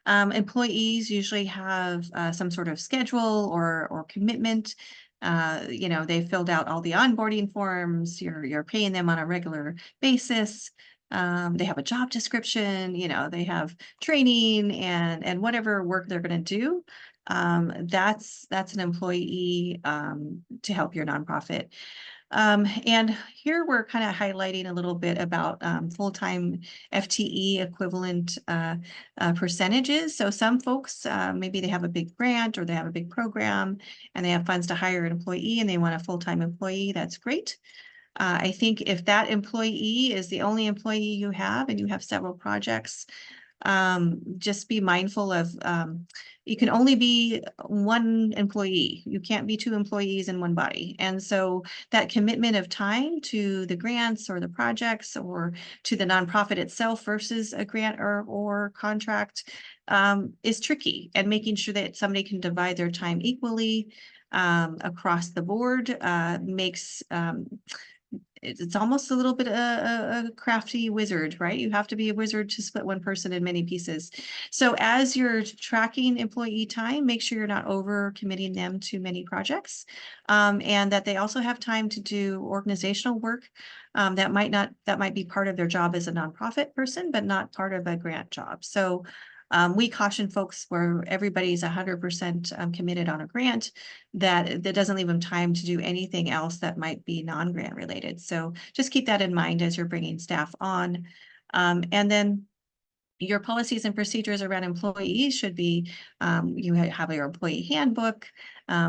Employees usually have some sort of schedule or commitment. They filled out all the onboarding forms. You're paying them on a regular basis. They have a job description, they have training and whatever work they're going to do. That's an employee to help your nonprofit. And here we're kind of highlighting a little bit about full-time FTE equivalent percentages. So some folks, maybe they have a big grant or they have a big program and they have funds to hire an employee and they want a full-time employee. That's great. I think if that employee is the only employee you have and you have several projects, just be mindful of you can only be one employee. You can't be two employees in one body. And so that commitment of time to the grants or the projects or to the nonprofit itself versus a grant or contract is tricky, and making sure that somebody can divide their time equally across the board makes it's almost a little bit a crafty wizard, right? You have to be a wizard to split one person in many pieces. So as you're tracking employee time, make sure you're not over committing them to many projects, and that they also have time to do organizational work that might be part of their job as a nonprofit person, but not part of a grant job. So we caution folks where everybody's 100% committed on a grant, that doesn't leave them time to do anything else that might be non-grant related. So just keep that in mind as you're bringing staff on. And then your policies and procedures around employees should be, you have your employee handbook.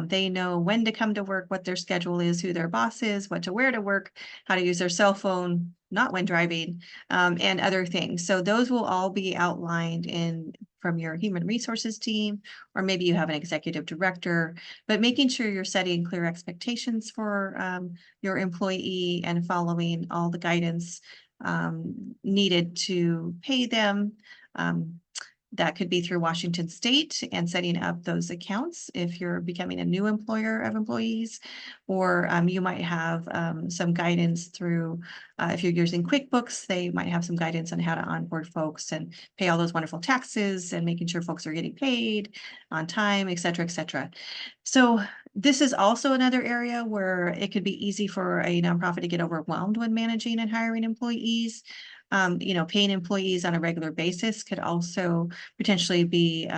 They know when to come to work, what their schedule is, who their boss is, what to wear to work, how to use their cell phone, not when driving, and other things. So those will all be outlined from your human resources team, or maybe you have an executive director, but making sure you're setting clear expectations for your employee and following all the guidance needed to pay them. That could be through Washington State and setting up those accounts if you're becoming a new employer of employees, or you might have some guidance through, if you're using QuickBooks, they might have some guidance on how to onboard folks and pay all those wonderful taxes and making sure folks are getting paid on time, et cetera, et cetera. So this is also another area where it could be easy for a nonprofit to get overwhelmed when managing and hiring employees. Paying employees on a regular basis could also potentially be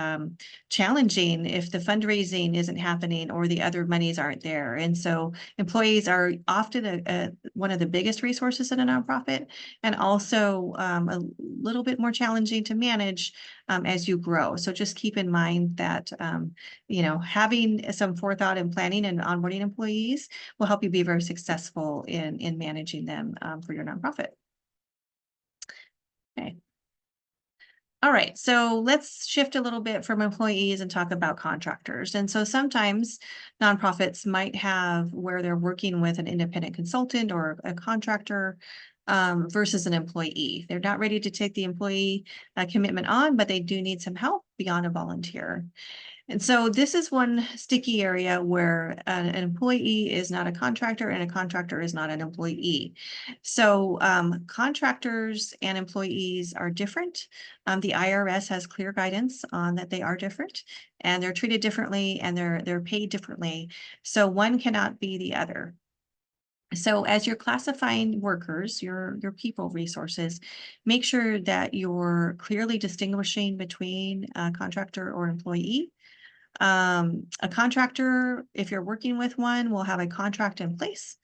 challenging if the fundraising isn't happening or the other monies aren't there. And so employees are often one of the biggest resources in a nonprofit, and also a little bit more challenging to manage as you grow. So just keep in mind that, having some forethought and planning and onboarding employees will help you be very successful in managing them for your nonprofit. Okay. All right, so let's shift a little bit from employees and talk about contractors. And so sometimes nonprofits might have where they're working with an independent consultant or a contractor versus an employee. They're not ready to take the employee commitment on, but they do need some help beyond a volunteer. And so this is one sticky area where an employee is not a contractor and a contractor is not an employee. So contractors and employees are different. The IRS has clear guidance on that they are different, and they're treated differently, and they're paid differently. So one cannot be the other. So as you're classifying workers, your people resources, make sure that you're clearly distinguishing between a contractor or employee. A contractor, if you're working with one, will have a contract in place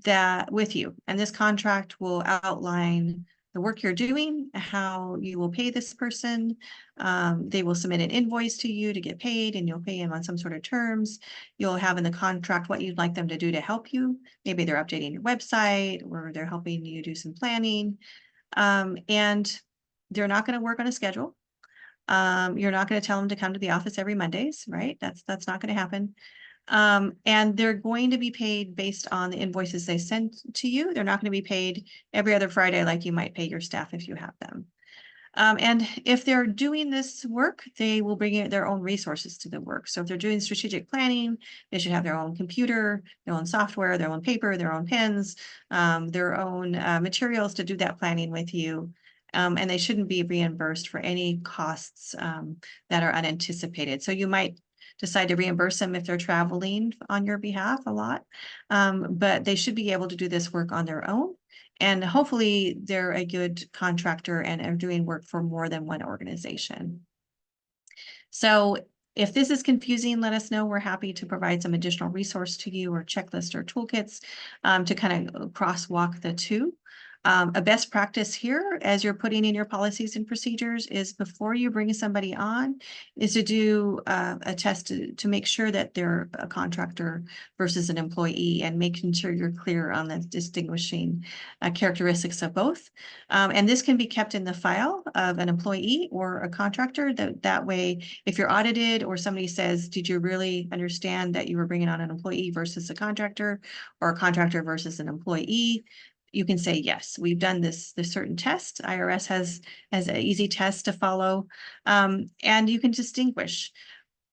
that with you, and this contract will outline the work you're doing, how you will pay this person. They will submit an invoice to you to get paid, and you'll pay them on some sort of terms. You'll have in the contract what you'd like them to do to help you. Maybe they're updating your website, or they're helping you do some planning. And they're not going to work on a schedule. You're not going to tell them to come to the office every Mondays, right? That's not going to happen. And they're going to be paid based on the invoices they send to you. They're not going to be paid every other Friday like you might pay your staff if you have them. And if they're doing this work, they will bring in their own resources to the work. So if they're doing strategic planning, they should have their own computer, their own software, their own paper, their own pens, their own materials to do that planning with you. And they shouldn't be reimbursed for any costs that are unanticipated. So you might decide to reimburse them if they're traveling on your behalf a lot, but they should be able to do this work on their own. And hopefully they're a good contractor and are doing work for more than one organization. So If this is confusing, let us know. We're happy to provide some additional resource to you or checklist or toolkits to kind of crosswalk the two. A best practice here, as you're putting in your policies and procedures, is before you bring somebody on, is to do a test to make sure that they're a contractor versus an employee, and making sure you're clear on the distinguishing characteristics of both. And this can be kept in the file of an employee or a contractor. That way, if you're audited or somebody says, did you really understand that you were bringing on an employee versus a contractor, or a contractor versus an employee? You can say, yes, we've done this certain test. IRS has an easy test to follow, and you can distinguish.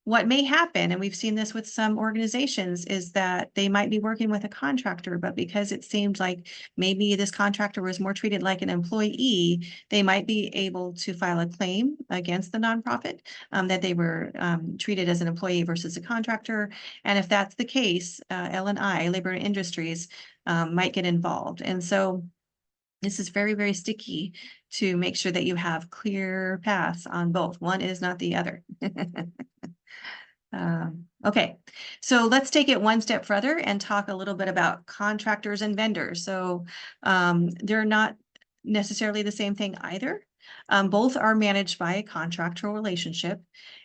What may happen, and we've seen this with some organizations, is that they might be working with a contractor, but because it seemed like maybe this contractor was more treated like an employee, they might be able to file a claim against the nonprofit that they were treated as an employee versus a contractor. And if that's the case, L&I, Labor and Industries, might get involved. And so this is very, very sticky to make sure that you have clear paths on both. One is not the other. Okay, so let's take it one step further and talk a little bit about contractors and vendors. So they're not necessarily the same thing either. Both are managed by a contractual relationship,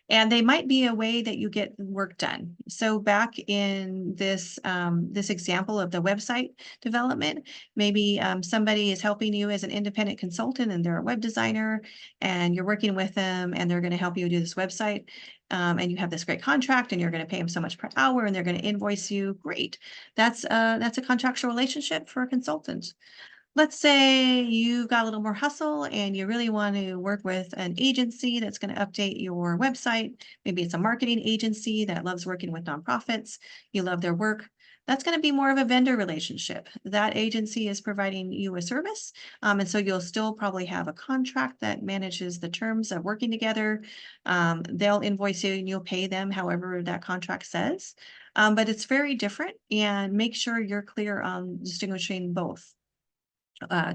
and they might be a way that you get work done. So back in this this example of the website development, maybe somebody is helping you as an independent consultant, and they're a web designer, and you're working with them, and they're going to help you do this website. And you have this great contract, and you're going to pay them so much per hour, and they're going to invoice you. Great. That's a contractual relationship for a consultant. Let's say you've got a little more hustle and you really want to work with an agency that's going to update your website. Maybe it's a marketing agency that loves working with nonprofits. You love their work. That's going to be more of a vendor relationship. That agency is providing you a service. And so you'll still probably have a contract that manages the terms of working together. They'll invoice you and you'll pay them however that contract says. But it's very different, and make sure you're clear on distinguishing both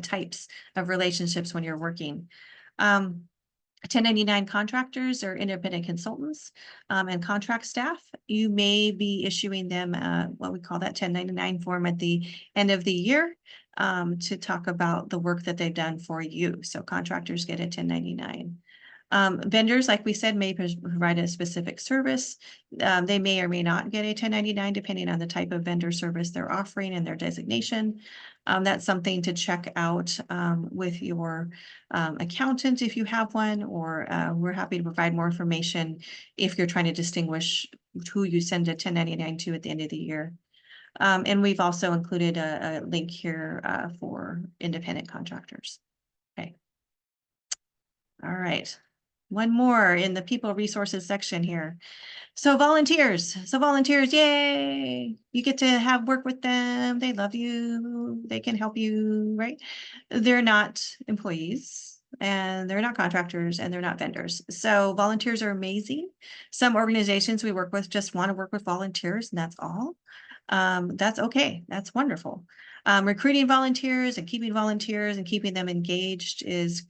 types of relationships when you're working. 1099 contractors or independent consultants and contract staff, you may be issuing them what we call that 1099 form at the end of the year to talk about the work that they've done for you. So contractors get a 1099. Vendors, like we said, may provide a specific service. They may or may not get a 1099 depending on the type of vendor service they're offering and their designation. That's something to check out with your accountant if you have one, or we're happy to provide more information if you're trying to distinguish who you send a 1099 to at the end of the year. And we've also included a link here for independent contractors. Okay. All right. One more in the people resources section here. So volunteers, yay! You get to have work with them. They love you. They can help you, right? They're not employees, and they're not contractors, and they're not vendors. So volunteers are amazing. Some organizations we work with just want to work with volunteers, and that's all. That's okay. That's wonderful. Recruiting volunteers and keeping them engaged is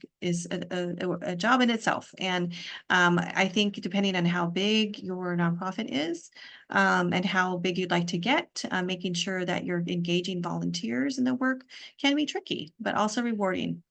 a job in itself. And I think depending on how big your nonprofit is and how big you'd like to get, making sure that you're engaging volunteers in the work can be tricky, but also rewarding.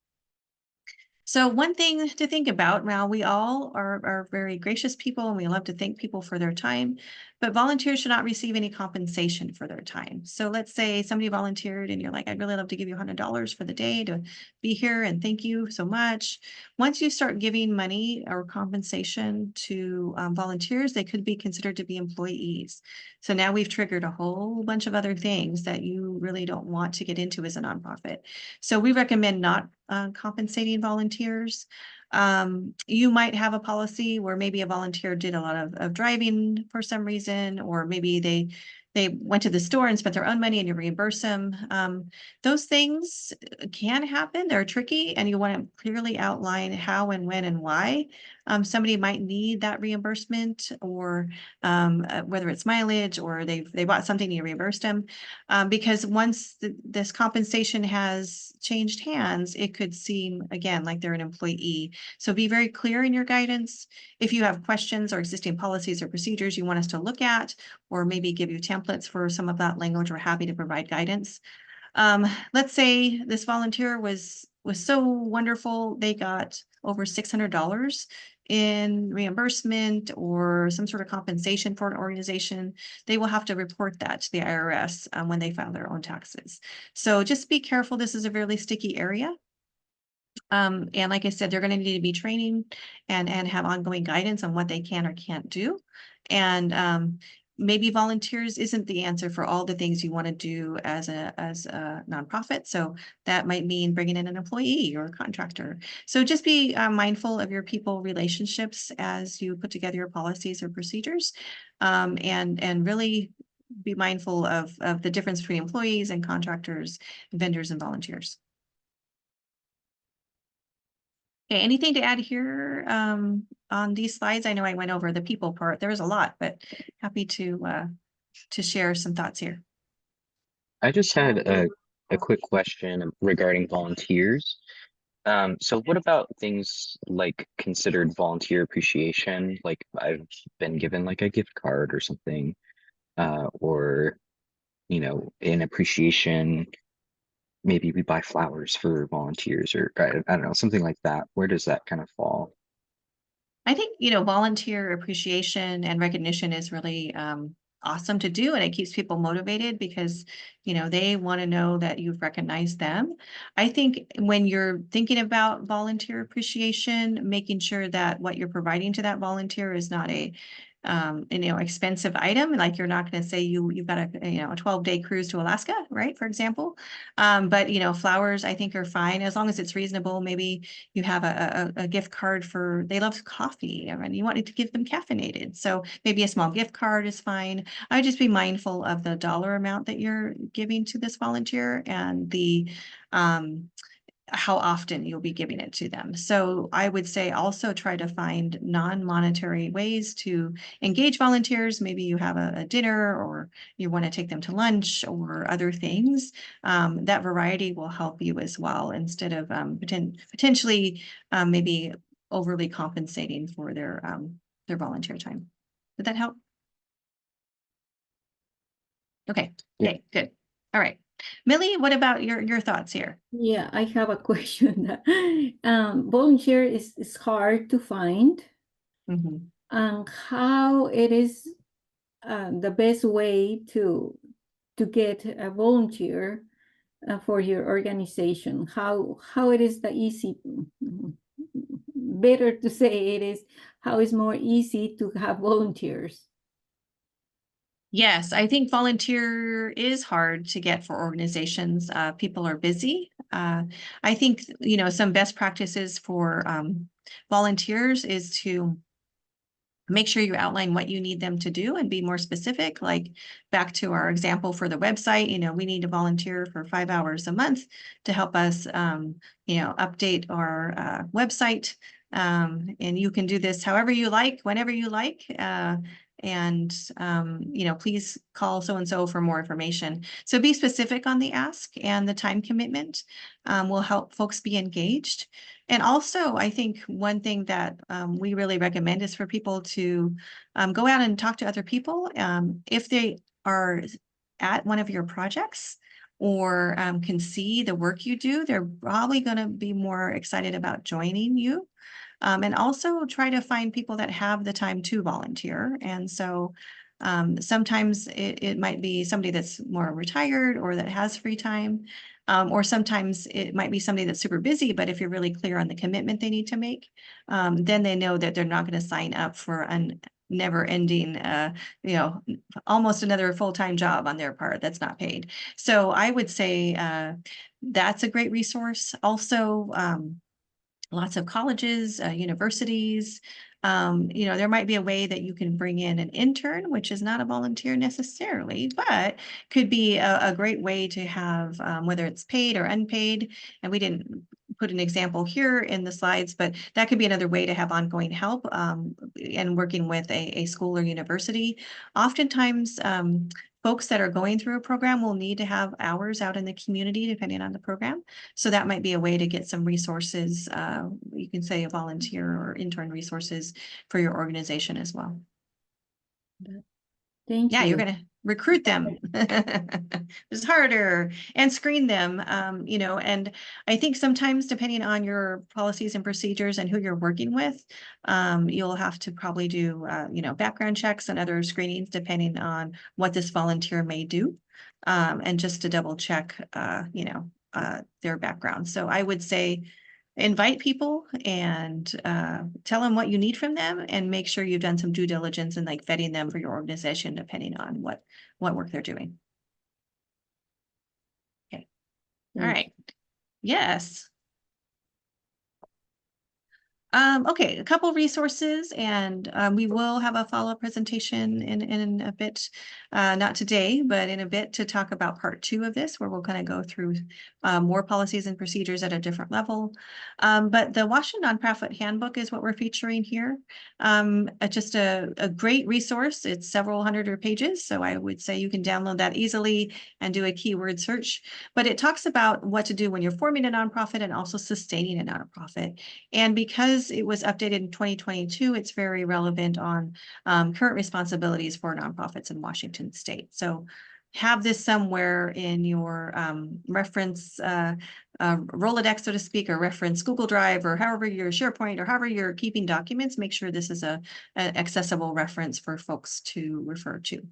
So one thing to think about, now we all are very gracious people and we love to thank people for their time, but volunteers should not receive any compensation for their time. So let's say somebody volunteered and you're like, I'd really love to give you $100 for the day to be here and thank you so much. Once you start giving money or compensation to volunteers, they could be considered to be employees. So now we've triggered a whole bunch of other things that you really don't want to get into as a nonprofit. So we recommend not compensating volunteers. You might have a policy where maybe a volunteer did a lot of driving for some reason, or maybe they went to the store and spent their own money and you reimburse them. Those things can happen. They're tricky, and you want to clearly outline how and when and why. somebody might need that reimbursement, or whether it's mileage or they bought something, you reimbursed them. Because once this compensation has changed hands, it could seem again like they're an employee. So be very clear in your guidance. If you have questions or existing policies or procedures you want us to look at, or maybe give you templates for some of that language, we're happy to provide guidance. Let's say this volunteer was so wonderful, they got over $600 in reimbursement or some sort of compensation for an organization. They will have to report that to the IRS when they file their own taxes. So just be careful. This is a really sticky area. And like I said, they're going to need to be training and have ongoing guidance on what they can or can't do. And maybe volunteers isn't the answer for all the things you want to do as a nonprofit. So that might mean bringing in an employee or a contractor. So just be mindful of your people relationships as you put together your policies or procedures, and really be mindful of the difference between employees and contractors, vendors, and volunteers. Okay, anything to add here on these slides? I know I went over the people part. There was a lot, but happy to share some thoughts here. I just had a quick question regarding volunteers. So what about things like considered volunteer appreciation? Like I've been given like a gift card or something, or, you know, in appreciation, maybe we buy flowers for volunteers, or I don't know, something like that. Where does that kind of fall? I think, volunteer appreciation and recognition is really awesome to do, and it keeps people motivated because, they want to know that you've recognized them. I think when you're thinking about volunteer appreciation, making sure that what you're providing to that volunteer is not a expensive item. Like you're not going to say you've got a 12-day cruise to Alaska, right? For example. But flowers I think are fine as long as it's reasonable. Maybe you have a gift card they love coffee and you wanted to give them caffeinated. So maybe a small gift card is fine. I would just be mindful of the dollar amount that you're giving to this volunteer and the how often you'll be giving it to them. So I would say also try to find non-monetary ways to engage volunteers. Maybe you have a dinner or you want to take them to lunch or other things. That variety will help you as well instead of potentially maybe overly compensating for their volunteer time. Did that help? Okay, Yeah. okay, good. All right. Millie, what about your thoughts here? Yeah, I have a question. Volunteer is hard to find. Mm-hmm. And how it is the best way to get a volunteer for your organization? How it is the easy, better to say it is, how it's more easy to have volunteers? Yes, I think volunteer is hard to get for organizations. People are busy. I think, some best practices for volunteers is to make sure you outline what you need them to do and be more specific. Like back to our example for the website, we need to volunteer for 5 hours a month to help us, update our website. And you can do this however you like, whenever you like. Please call so-and-so for more information. So be specific on the ask, and the time commitment will help folks be engaged. And also, I think one thing that we really recommend is for people to go out and talk to other people. If they are at one of your projects or can see the work you do, they're probably going to be more excited about joining you. And also try to find people that have the time to volunteer. And so sometimes it might be somebody that's more retired or that has free time. Or sometimes it might be somebody that's super busy, but if you're really clear on the commitment they need to make, then they know that they're not going to sign up for a never-ending, almost another full-time job on their part that's not paid. So I would say that's a great resource. Also, lots of colleges, universities. There might be a way that you can bring in an intern, which is not a volunteer necessarily, but could be a great way to have, whether it's paid or unpaid. And we didn't put an example here in the slides, but that could be another way to have ongoing help and working with a school or university. Oftentimes, folks that are going through a program will need to have hours out in the community depending on the program. So that might be a way to get some resources. You can say a volunteer or intern resources for your organization as well. Thank Yeah, you. you're going to recruit them. It's harder and screen them, you know, and I think sometimes depending on your policies and procedures and who you're working with, you'll have to probably do, you know, background checks and other screenings depending on what this volunteer may do. And just to double check, you know, their background. So I would say invite people and tell them what you need from them and make sure you've done some due diligence and like vetting them for your organization, depending on what work they're doing. Okay. All right. Yes. Okay, a couple resources, and we will have a follow-up presentation in a bit, not today, but in a bit, to talk about part 2 of this, where we'll kind of go through more policies and procedures at a different level. But the Washington Nonprofit Handbook is what we're featuring here. Just a great resource. It's several hundred pages, so I would say you can download that easily and do a keyword search. But it talks about what to do when you're forming a nonprofit and also sustaining a nonprofit. And because it was updated in 2022, it's very relevant on current responsibilities for nonprofits in Washington State. So have this somewhere in your reference Rolodex, so to speak, or reference Google Drive, or however your SharePoint, or however you're keeping documents. Make sure this is an accessible reference for folks to refer to.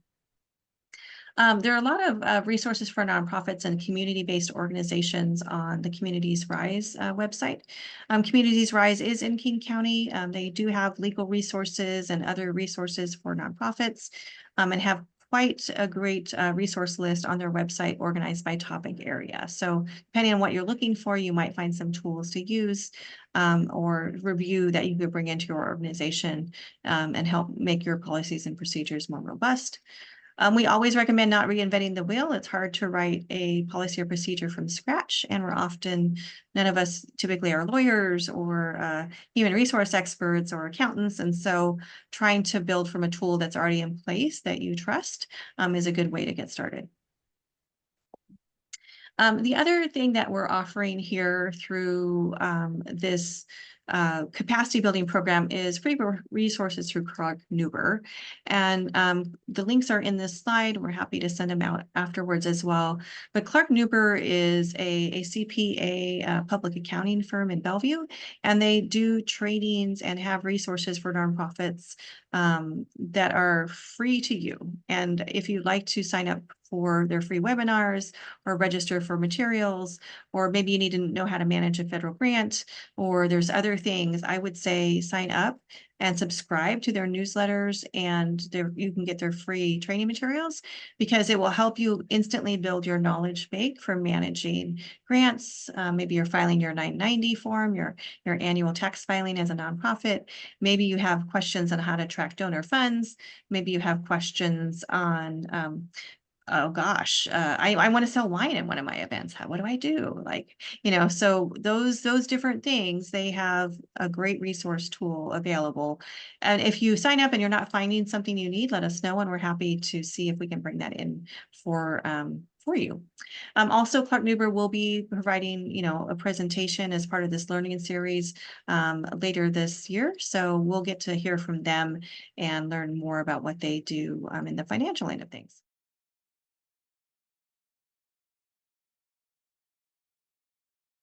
There are a lot of resources for nonprofits and community-based organizations on the Communities Rise website. Communities Rise is in King County. They do have legal resources and other resources for nonprofits, and have quite a great resource list on their website organized by topic area. So depending on what you're looking for, you might find some tools to use or review that you could bring into your organization and help make your policies and procedures more robust. We always recommend not reinventing the wheel. It's hard to write a policy or procedure from scratch, and none of us typically are lawyers or human resource experts or accountants. And so trying to build from a tool that's already in place that you trust is a good way to get started. The other thing that we're offering here through this capacity building program is free resources through Clark-Nuber. And the links are in this slide. We're happy to send them out afterwards as well. But Clark-Nuber is a CPA public accounting firm in Bellevue, and they do trainings and have resources for nonprofits that are free to you. And if you'd like to sign up for their free webinars or register for materials, or maybe you need to know how to manage a federal grant, or there's other things, I would say sign up and subscribe to their newsletters, and you can get their free training materials, because it will help you instantly build your knowledge bank for managing grants. Maybe you're filing your 990 form, your annual tax filing as a nonprofit. Maybe you have questions on how to track donor funds. Maybe you have questions on oh gosh, I want to sell wine at one of my events. What do I do? Like, you know, so those different things, they have a great resource tool available. And if you sign up and you're not finding something you need, let us know, and we're happy to see if we can bring that in for you. Also, Clark-Nuber will be providing, you know, a presentation as part of this learning series later this year. So we'll get to hear from them and learn more about what they do in the financial end of things.